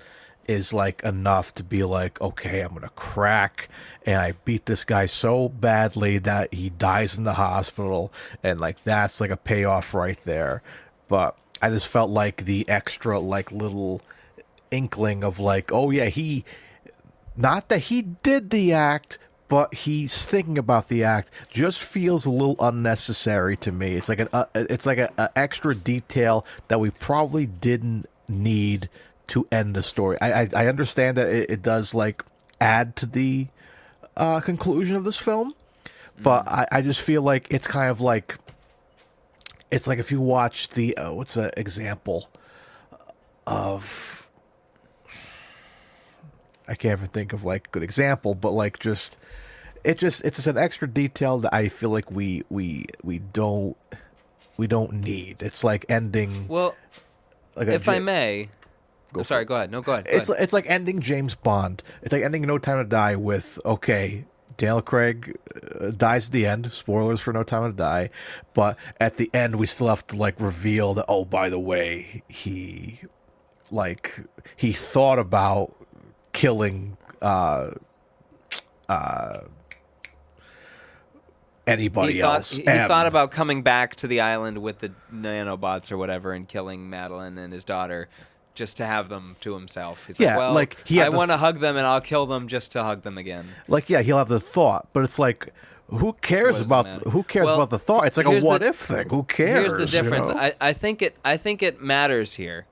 is like enough to be like, okay, I'm gonna crack, and I beat this guy so badly that he dies in the hospital, and like that's like a payoff right there. But I just felt like the extra like little inkling of like, oh yeah, he, not that he did the act, but he's thinking about the act, just feels a little unnecessary to me. It's like an extra detail that we probably didn't need to end the story. I understand that it does like add to the conclusion of this film, but I just feel like it's kind of like it's like if you watch the what's an example of, I can't even think of like a good example, but like it's just an extra detail that I feel like we don't need. It's like ending. Well, Like if I may, Go sorry, for it. go ahead. No, go ahead. It's like ending James Bond. It's like ending No Time to Die with, okay, Daniel Craig dies at the end. Spoilers for No Time to Die. But at the end, we still have to like reveal that, oh, by the way, he thought about killing anybody else. He thought about coming back to the island with the nanobots or whatever and killing Madeline and his daughter just to have them to himself. He's Yeah, like, well, like, he had I the want to hug them and I'll kill them just to hug them again. Like, yeah, he'll have the thought, but it's like, who cares What does it about matter? about the thought? It's like a here's what the- if thing. Who cares? Here's the difference. You know? I think it matters here.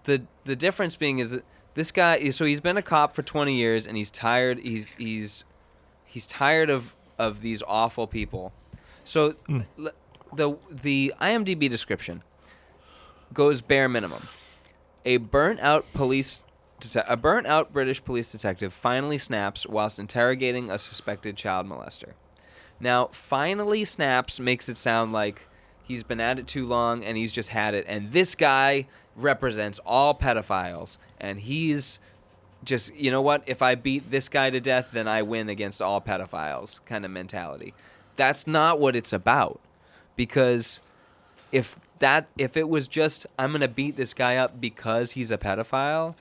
The difference being is that this guy, so he's been a cop for 20 years and he's tired. He's tired of these awful people. So the IMDb description goes bare minimum. A burnt-out British police detective finally snaps whilst interrogating a suspected child molester. Now, finally snaps makes it sound like he's been at it too long and he's just had it. And this guy represents all pedophiles. And he's just, you know what? If I beat this guy to death, then I win against all pedophiles kind of mentality. That's not what it's about. Because if it was just, I'm going to beat this guy up because he's a pedophile,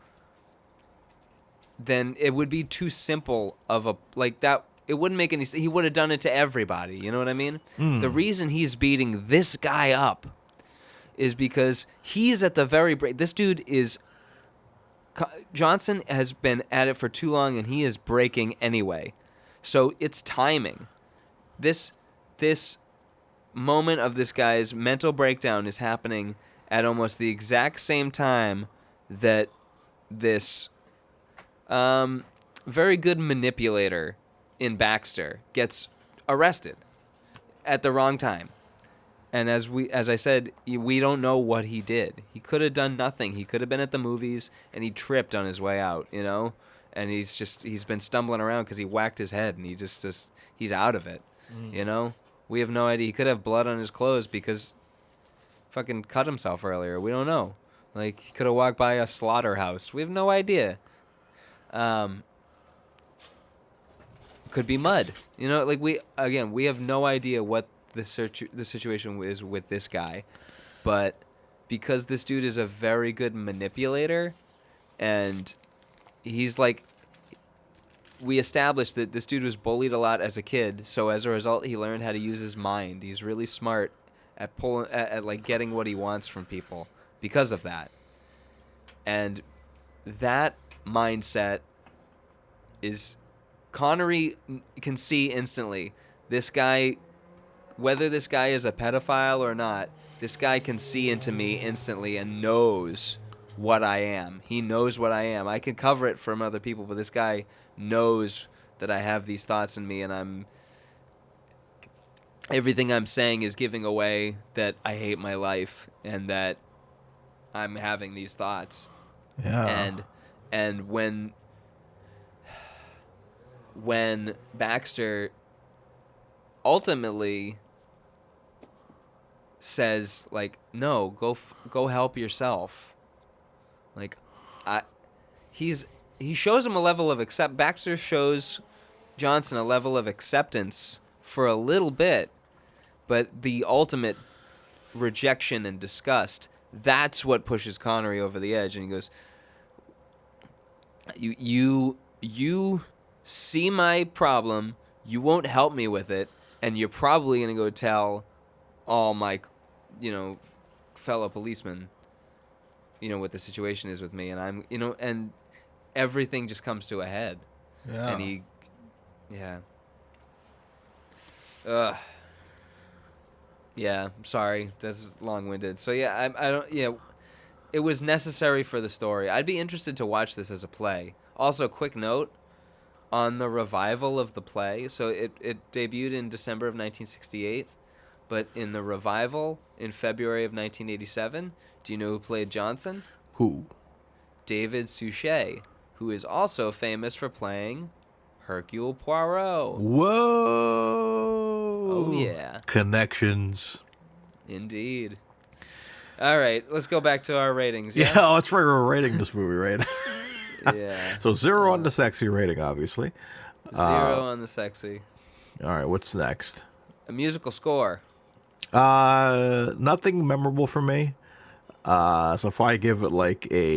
then it would be too simple of a, like that. It wouldn't make any sense. He would have done it to everybody. You know what I mean? The reason he's beating this guy up is because he's at the very break. This dude is, Johnson has been at it for too long and he is breaking anyway. So it's timing. This moment of this guy's mental breakdown is happening at almost the exact same time that this very good manipulator in Baxter gets arrested at the wrong time. And as I said, we don't know what he did. He could have done nothing. He could have been at the movies and he tripped on his way out, you know? And he's been stumbling around because he whacked his head and he's out of it, you know? We have no idea. He could have blood on his clothes because fucking cut himself earlier. We don't know. Like, he could have walked by a slaughterhouse. We have no idea. Could be mud. You know, like we have no idea what the situation is with this guy. But because this dude is a very good manipulator and he's like, we established that this dude was bullied a lot as a kid, so as a result, he learned how to use his mind. He's really smart at like getting what he wants from people because of that. And that mindset is, Connery can see instantly. This guy, whether this guy is a pedophile or not, this guy can see into me instantly and knows what I am. He knows what I am. I can cover it from other people, but this guy knows that I have these thoughts in me, and everything I'm saying is giving away that I hate my life and that I'm having these thoughts. Yeah. And when Baxter ultimately says, like, no, go help yourself. Like, he shows him a level of Baxter shows Johnson a level of acceptance for a little bit, but the ultimate rejection and disgust, that's what pushes Connery over the edge. And he goes, you see my problem, you won't help me with it, and you're probably going to go tell all my, fellow policemen, what the situation is with me, and I'm, and everything just comes to a head. Yeah. And yeah, I'm sorry, that's long-winded. So yeah, I don't, it was necessary for the story. I'd be interested to watch this as a play. Also, quick note on the revival of the play. So it debuted in December of 1968, but in the revival in February of 1987, do you know who played Johnson? Who? David Suchet, who is also famous for playing Hercule Poirot. Whoa! Oh, yeah. Connections. Indeed. All right, let's go back to our ratings. Yeah, Yeah. that's right. We're rating this movie, right? Yeah. So 0 on the sexy rating, obviously. 0 on the sexy. All right, what's next? A musical score. Nothing memorable for me. So if I give it like a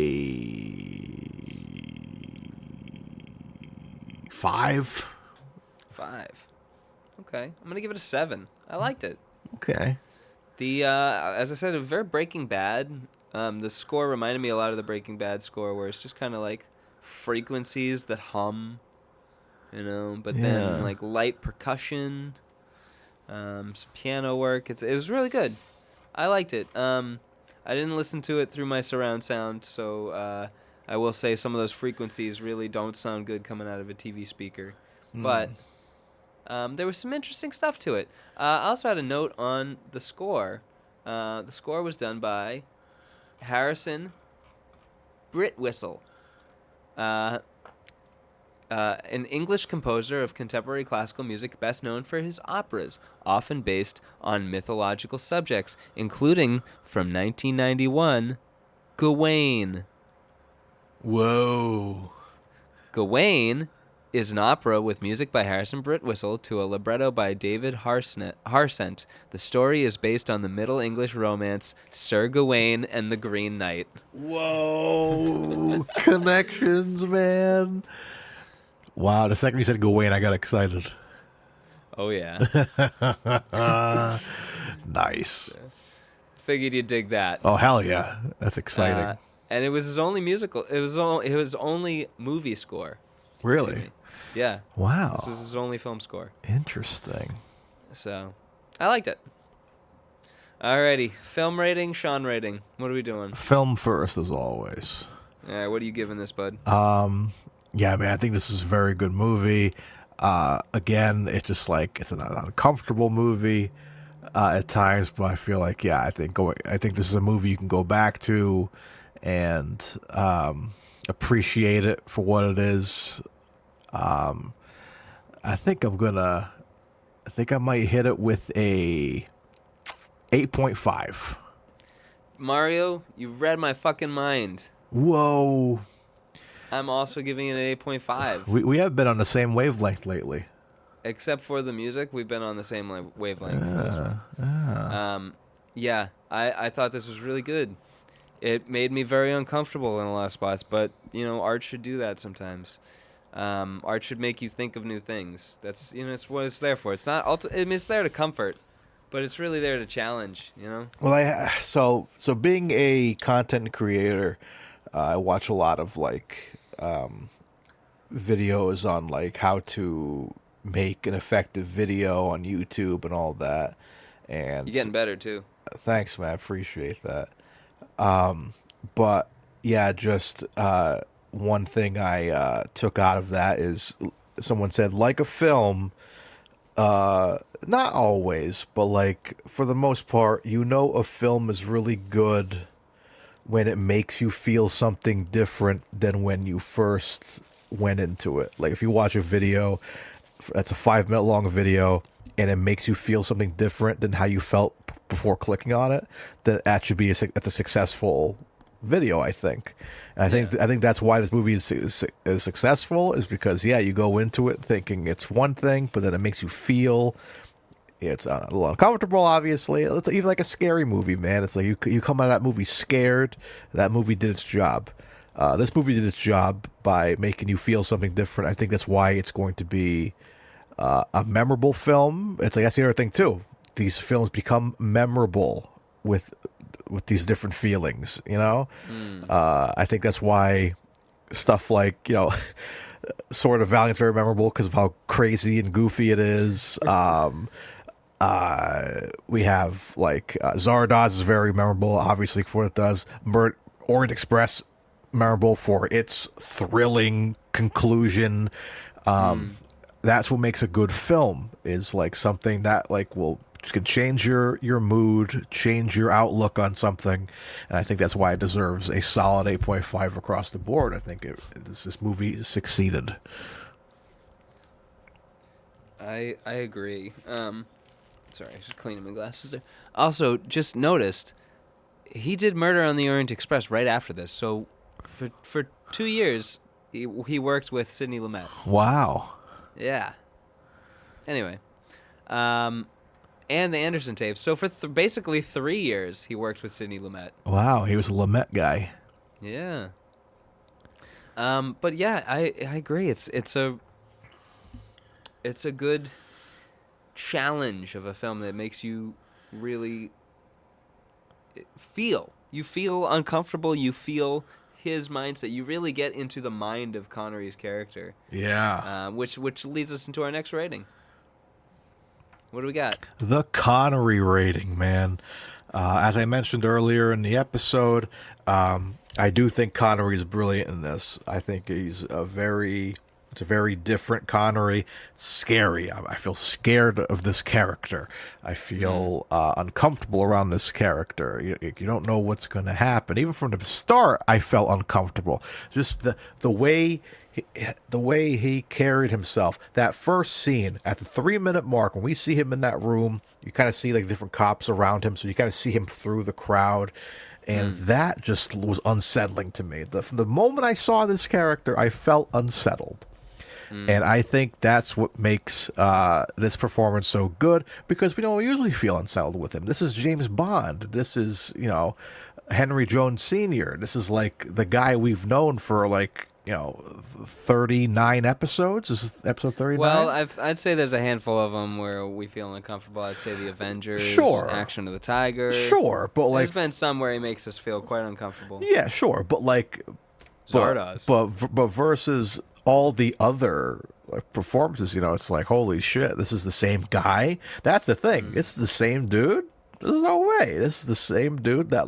5. 5. Okay, I'm gonna give it a 7. I liked it. Okay. The as I said, a very Breaking Bad. The score reminded me a lot of the Breaking Bad score, where it's just kind of like frequencies that hum, but then Yeah. like light percussion, some piano work. It was really good. I liked it. I didn't listen to it through my surround sound, so I will say some of those frequencies really don't sound good coming out of a TV speaker, but. There was some interesting stuff to it. I also had a note on the score. The score was done by Harrison Britwhistle, an English composer of contemporary classical music best known for his operas, often based on mythological subjects, including, from 1991, Gawain. Whoa. Gawain is an opera with music by Harrison Britwhistle to a libretto by David Harsent. The story is based on the Middle English romance Sir Gawain and the Green Knight. Whoa. Connections, man. Wow, the second you said Gawain, I got excited. Oh, yeah. Nice. Figured you'd dig that. Oh, hell yeah. That's exciting. And it was his only musical. It was his only movie score. Really? Yeah. Wow. This was his only film score. Interesting. So, I liked it. Alrighty. Film rating, Sean rating. What are we doing? Film first, as always. All right, what are you giving this, bud? Yeah, man, I think this is a very good movie. Again, it's just like it's an uncomfortable movie at times, but I feel like I think this is a movie you can go back to and appreciate it for what it is. I think I might hit it with a 8.5. Mario, you read my fucking mind. Whoa. I'm also giving it an 8.5. We have been on the same wavelength lately. Except for the music, we've been on the same wavelength for this one. Yeah, I thought this was really good. It made me very uncomfortable in a lot of spots, but, art should do that sometimes. Art should make you think of new things. That's, it's what it's there for. It's not, it's there to comfort, but it's really there to challenge, Well, so being a content creator, I watch a lot of videos on how to make an effective video on YouTube and all that. And you're getting better too. Thanks, man. I appreciate that. But yeah, just one thing I took out of that is someone said, like a film, not always, but for the most part, a film is really good when it makes you feel something different than when you first went into it. Like if you watch a video that's a 5-minute long video and it makes you feel something different than how you felt before clicking on it, then that should be that's a successful video, I think. And I think that's why this movie is successful, is because you go into it thinking it's one thing, but then it makes you feel it's a little uncomfortable, obviously. It's even like a scary movie, man. It's like you come out of that movie scared. That movie did its job. This movie did its job by making you feel something different. I think that's why it's going to be a memorable film. It's that's the other thing too. These films become memorable with these different feelings. I think that's why stuff like Sword of Valiant's very memorable because of how crazy and goofy it is. We have Zardoz is very memorable, obviously, for what it does. Orient Express, memorable for its thrilling conclusion. That's what makes a good film, is something that will can change your mood, change your outlook on something, and I think that's why it deserves a solid 8.5 across the board. I think this movie succeeded. I agree. Sorry, just cleaning my glasses there. Also, just noticed he did Murder on the Orient Express right after this. So for 2 years he worked with Sidney Lumet. Wow. Yeah. Anyway, and the Anderson tapes. So for basically 3 years he worked with Sidney Lumet. Wow, he was a Lumet guy. Yeah. But yeah, I agree. It's a good challenge of a film that makes you really feel. You feel uncomfortable. You feel his mindset. You really get into the mind of Connery's character. Yeah. Which leads us into our next rating. What do we got? The Connery rating, man. As I mentioned earlier in the episode, I do think Connery is brilliant in this. I think it's a very different Connery. Scary. I feel scared of this character. I feel uncomfortable around this character. You don't know what's going to happen. Even from the start, I felt uncomfortable. Just the way he carried himself. That first scene at the 3-minute mark, when we see him in that room, you kind of see like different cops around him, so you kind of see him through the crowd. And that just was unsettling to me. From the moment I saw this character, I felt unsettled. And I think that's what makes this performance so good, because we don't usually feel unsettled with him. This is James Bond. This is, Henry Jones Sr. This is like the guy we've known for 39 episodes. This is episode 39. Well, I'd say there's a handful of them where we feel uncomfortable. I'd say The Avengers, Sure. Action of the Tiger. Sure, but there's been some where he makes us feel quite uncomfortable. Yeah, sure, but Zardoz. But versus all the other performances, it's like, holy shit, this is the same guy. That's the thing. It's the same dude. There's no way. This is the same dude that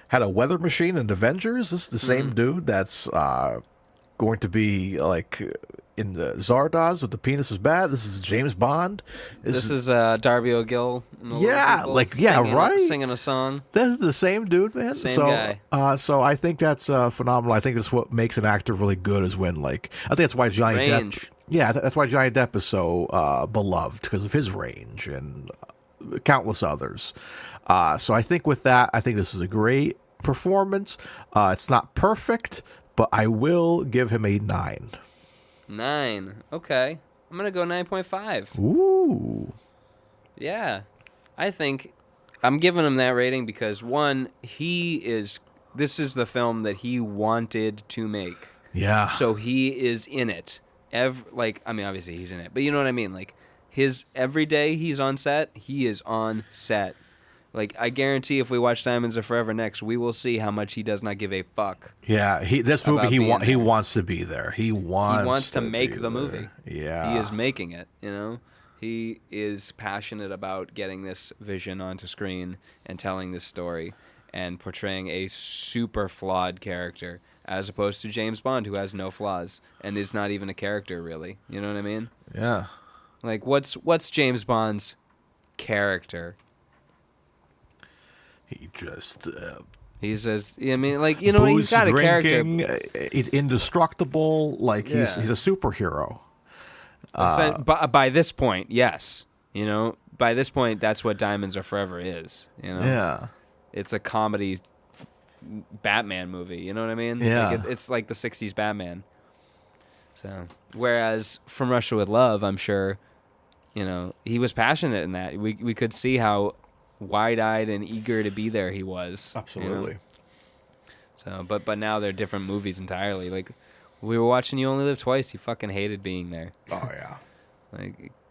had a weather machine in Avengers. This is the same dude that's going to be in the Zardoz with the penis is bad. This is James Bond. This is Darby O'Gill. Yeah, right. Singing a song. This is the same dude, man. Same guy. So I think that's phenomenal. I think that's what makes an actor really good is when I think that's why Johnny Depp. Yeah, that's why Johnny Depp is so beloved, because of his range and countless others. So I think with that, I think this is a great performance. It's not perfect, but I will give him a 9. 9. Okay. I'm going to go 9.5. Ooh. Yeah. I think I'm giving him that rating because, one, this is the film that he wanted to make. Yeah. So he is in it. Obviously he's in it, but you know what I mean? Every day he's on set, he is on set. I guarantee if we watch Diamonds Are Forever next, we will see how much he does not give a fuck. Yeah, this movie he wants to be there. He wants to make the movie. Yeah. He is making it, He is passionate about getting this vision onto screen and telling this story and portraying a super flawed character as opposed to James Bond, who has no flaws and is not even a character really. You know what I mean? Yeah. What's James Bond's character? He just he's as he's got a character. Indestructible. He's a superhero. By this point, yes. By this point, that's what Diamonds Are Forever is. Yeah. It's a comedy Batman movie. You know what I mean? Yeah. It's like the '60s Batman. So, whereas From Russia with Love, I'm sure, he was passionate in that. We could see how wide-eyed and eager to be there he was. Absolutely. So, but now they're different movies entirely. We were watching You Only Live Twice. He fucking hated being there. Oh yeah.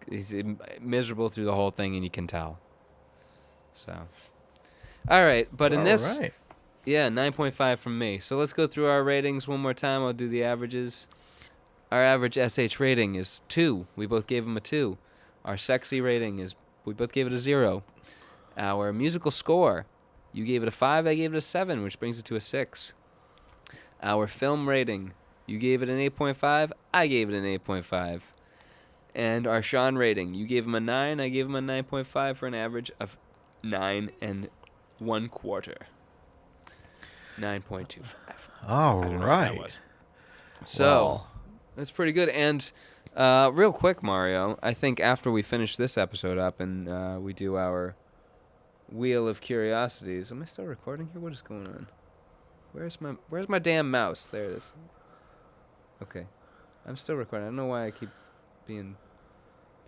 He's miserable through the whole thing, and you can tell. So, all right. But in this, right. Yeah, 9.5 from me. So let's go through our ratings one more time. I'll do the averages. Our average SH rating is 2. We both gave him a 2. Our sexy rating is, we both gave it a 0. Our musical score, you gave it a 5, I gave it a 7, which brings it to a 6. Our film rating, you gave it an 8.5, I gave it an 8.5. And our Sean rating, you gave him a 9, I gave him a 9.5 for an average of 9 1/4. 9.25. All I don't know what that right. was. So, Wow. that's pretty good. And real quick, Mario, I think after we finish this episode up and we do our Wheel of Curiosities. Am I still recording here? What is going on? Where's my damn mouse? There it is. Okay. I'm still recording. I don't know why I keep being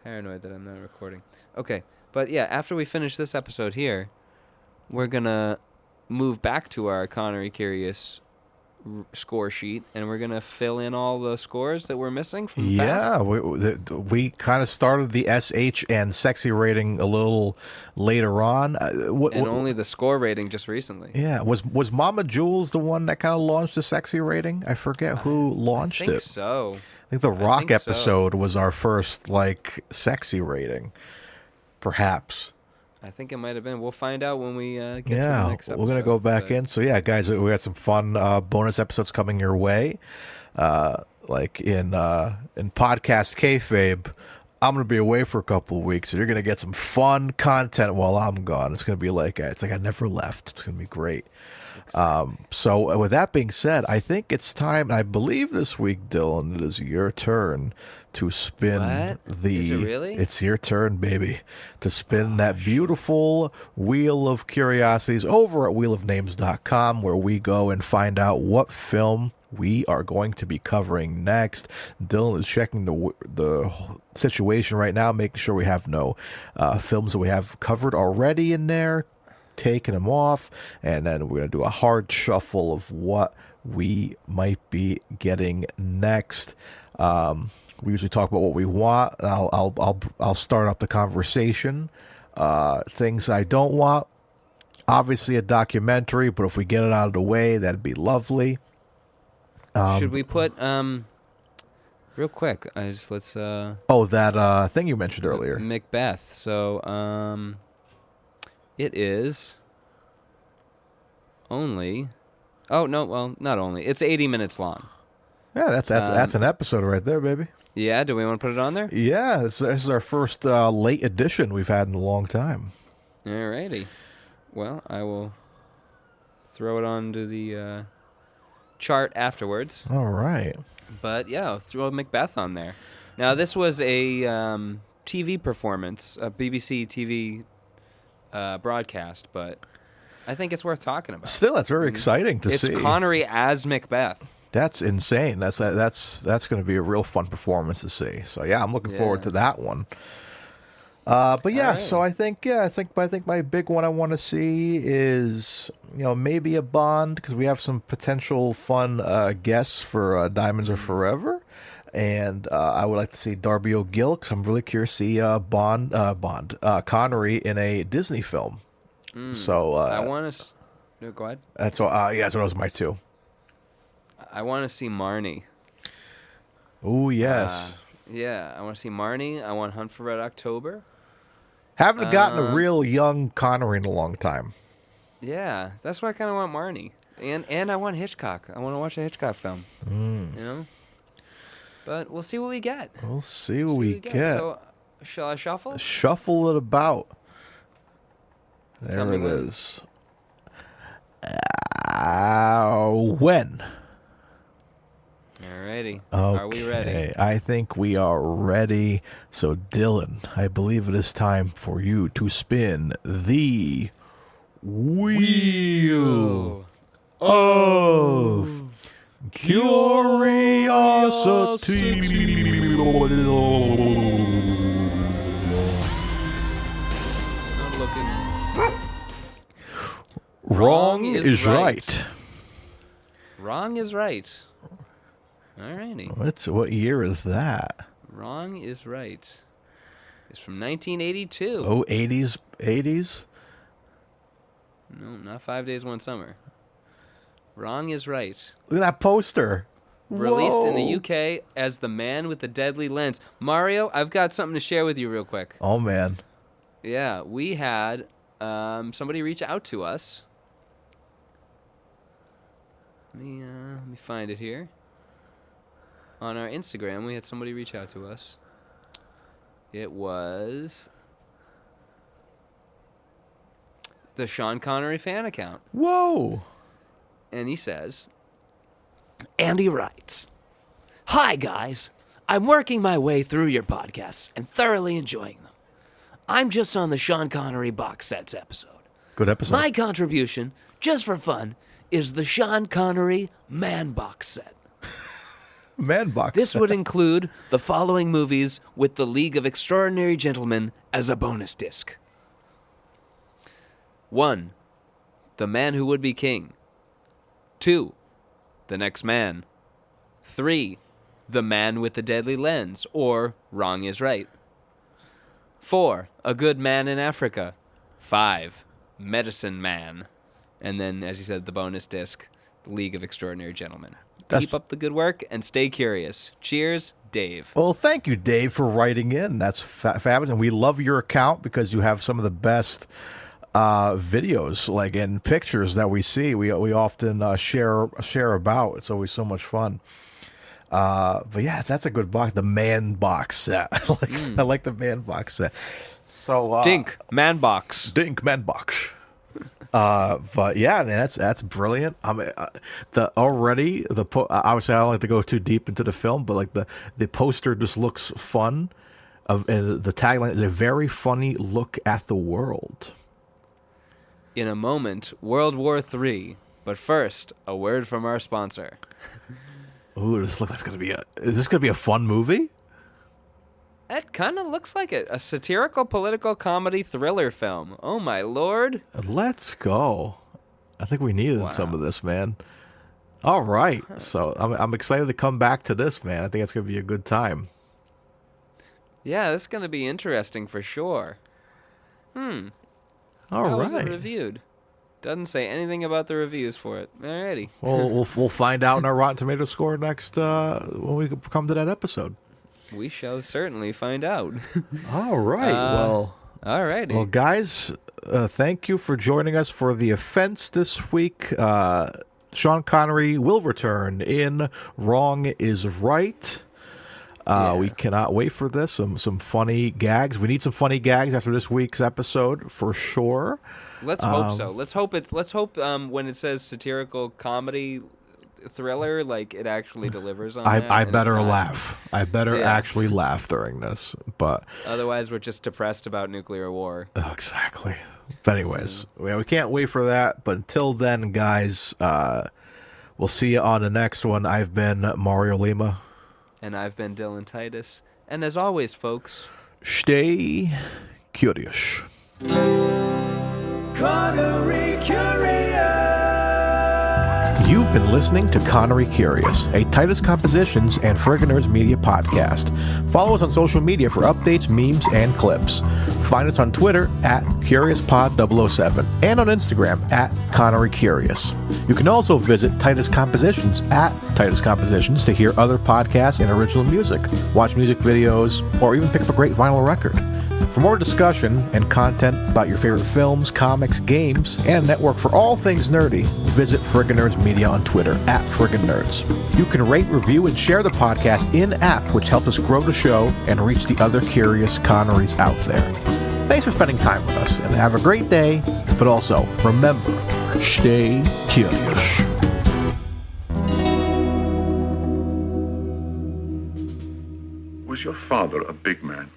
paranoid that I'm not recording. Okay. But yeah, after we finish this episode here, we're going to move back to our Connery Curious score sheet, and we're going to fill in all the scores that we're missing from the past. Yeah, we kind of started the SH and sexy rating a little later on. Only the score rating just recently. Yeah, was Mama Jules the one that kind of launched the sexy rating? I forget who launched I think it. so. I think the Rock think so. episode was our first sexy rating, perhaps. I think it might have been. We'll find out when we get to the Yeah, next episode. we're gonna go back in. So yeah, guys, we got some fun bonus episodes coming your way. Like in podcast kayfabe, I'm gonna be away for a couple of weeks, so you're gonna get some fun content while I'm gone. It's gonna be it's like I never left. It's gonna be great. So with that being said, I think it's time. I believe this week, Dylan, it is your turn to spin What? Is it really? It's your turn, baby, to spin that beautiful Wheel of Curiosities over at wheelofnames.com, where we go and find out what film we are going to be covering next. Dylan is checking the situation right now, making sure we have no films that we have covered already in there, taking them off, and then we're going to do a hard shuffle of what we might be getting next. We usually talk about what we want. I'll start up the conversation. Things I don't want, obviously a documentary, but if we get it out of the way, that'd be lovely. Should we put real quick? Let's that thing you mentioned earlier. Macbeth. So it is only. Oh no! Well, not only. It's 80 minutes long. Yeah, that's an episode right there, baby. Yeah. Do we want to put it on there? Yeah, this is our first late edition we've had in a long time. Alrighty. Well, I will throw it onto the chart afterwards. All right. But yeah, I'll throw Macbeth on there. Now, this was a TV performance, a BBC TV broadcast, but I think it's worth talking about. Still, that's very exciting to see. It's Connery as Macbeth. That's insane. That's going to be a real fun performance to see. So yeah, I'm looking forward to that one. But yeah, so I think my big one I want to see is maybe a Bond, because we have some potential fun guests for Diamonds Are Forever, and I would like to see Darby O'Gill, because I'm really curious to see Connery in a Disney film. So I want to. No, go ahead. That's what. Yeah, that's what was my two. I want to see Marnie. Oh yes. Yeah, I want to see Marnie. I want Hunt for Red October. Haven't gotten a real young Connery in a long time. Yeah, that's why I kind of want Marnie. And I want Hitchcock. I want to watch a Hitchcock film. But we'll see what we get. We'll see what we get. So, shall I shuffle? Shuffle it about. Tell There me it when. is. When? Alrighty. Okay. Are we ready? I think we are ready. So, Dylan, I believe it is time for you to spin the Wheel of Curiosity. Not looking. Wrong is right. Wrong is right. Alrighty. What year is that? Wrong is right. It's from 1982. Oh, 80s? No, not 5 Days, One Summer. Wrong is right. Look at that poster. Released in the Whoa. UK as The Man with the Deadly Lens. Mario, I've got something to share with you real quick. Oh, man. Yeah, we had somebody reach out to us. Let me find it here. On our Instagram, we had somebody reach out to us. It was the Sean Connery fan account. Whoa. And he says, Andy writes, "Hi, guys. I'm working my way through your podcasts and thoroughly enjoying them. I'm just on the Sean Connery box sets episode. Good episode. My contribution, just for fun, is the Sean Connery Man box set. Man box. This would include the following movies with the League of Extraordinary Gentlemen as a bonus disc. 1. The Man Who Would Be King. 2. The Next Man. 3. The Man with the Deadly Lens, or Wrong is Right. 4. A Good Man in Africa. 5. Medicine Man. And then, as he said, the bonus disc, League of Extraordinary Gentlemen. Keep up the good work and stay curious. Cheers, Dave." Well, thank you, Dave, for writing in. That's fabulous. And we love your account because you have some of the best videos, like, and pictures that we see. We often share about. It's always so much fun. But yeah, that's a good box. The Man box set. I like the Man box set. So Dink, Man box. Dink, Man box. But yeah, man, that's brilliant. I mean, obviously I don't like to go too deep into the film, but like the poster just looks fun. And the tagline is a very funny look at the world. In a moment, World War III. But first, a word from our sponsor. Ooh, this looks like is this gonna be a fun movie? That kind of looks like it. A satirical political comedy thriller film. Oh my lord. Let's go. I think we needed some of this, man. All right. So I'm excited to come back to this, man. I think it's going to be a good time. Yeah, this is going to be interesting for sure. All How was right. it reviewed? Doesn't say anything about the reviews for it. Alrighty. Well, we'll find out in our Rotten Tomatoes score next when we come to that episode. We shall certainly find out. All right. Alrighty. Well, guys, thank you for joining us for the Offense this week. Sean Connery will return in Wrong is Right. We cannot wait for this. Some funny gags. We need some funny gags after this week's episode for sure. Let's hope so. Let's hope when it says satirical comedy thriller, like it actually delivers on that. I better laugh. I better actually laugh during this. But otherwise, we're just depressed about nuclear war. Oh, exactly. But anyways, we can't wait for that. But until then, guys, we'll see you on the next one. I've been Mario Lima. And I've been Dylan Titus. And as always, folks, stay curious. Connery Curious. You've been listening to Connery Curious, a Titus Compositions and Friggin' Nerds Media podcast. Follow us on social media for updates, memes, and clips. Find us on Twitter at CuriousPod007 and on Instagram at Connery Curious. You can also visit Titus Compositions at Titus Compositions to hear other podcasts and original music, watch music videos, or even pick up a great vinyl record. For more discussion and content about your favorite films, comics, games, and a network for all things nerdy, visit Friggin' Nerds Media on Twitter at Friggin' Nerds. You can rate, review, and share the podcast in-app, which helps us grow the show and reach the other curious Connerys out there. Thanks for spending time with us, and have a great day, but also, remember, stay curious. Was your father a big man?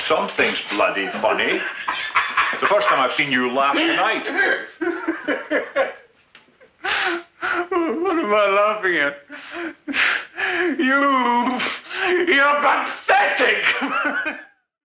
Something's bloody funny. It's the first time I've seen you laugh tonight. What am I laughing at? You're pathetic!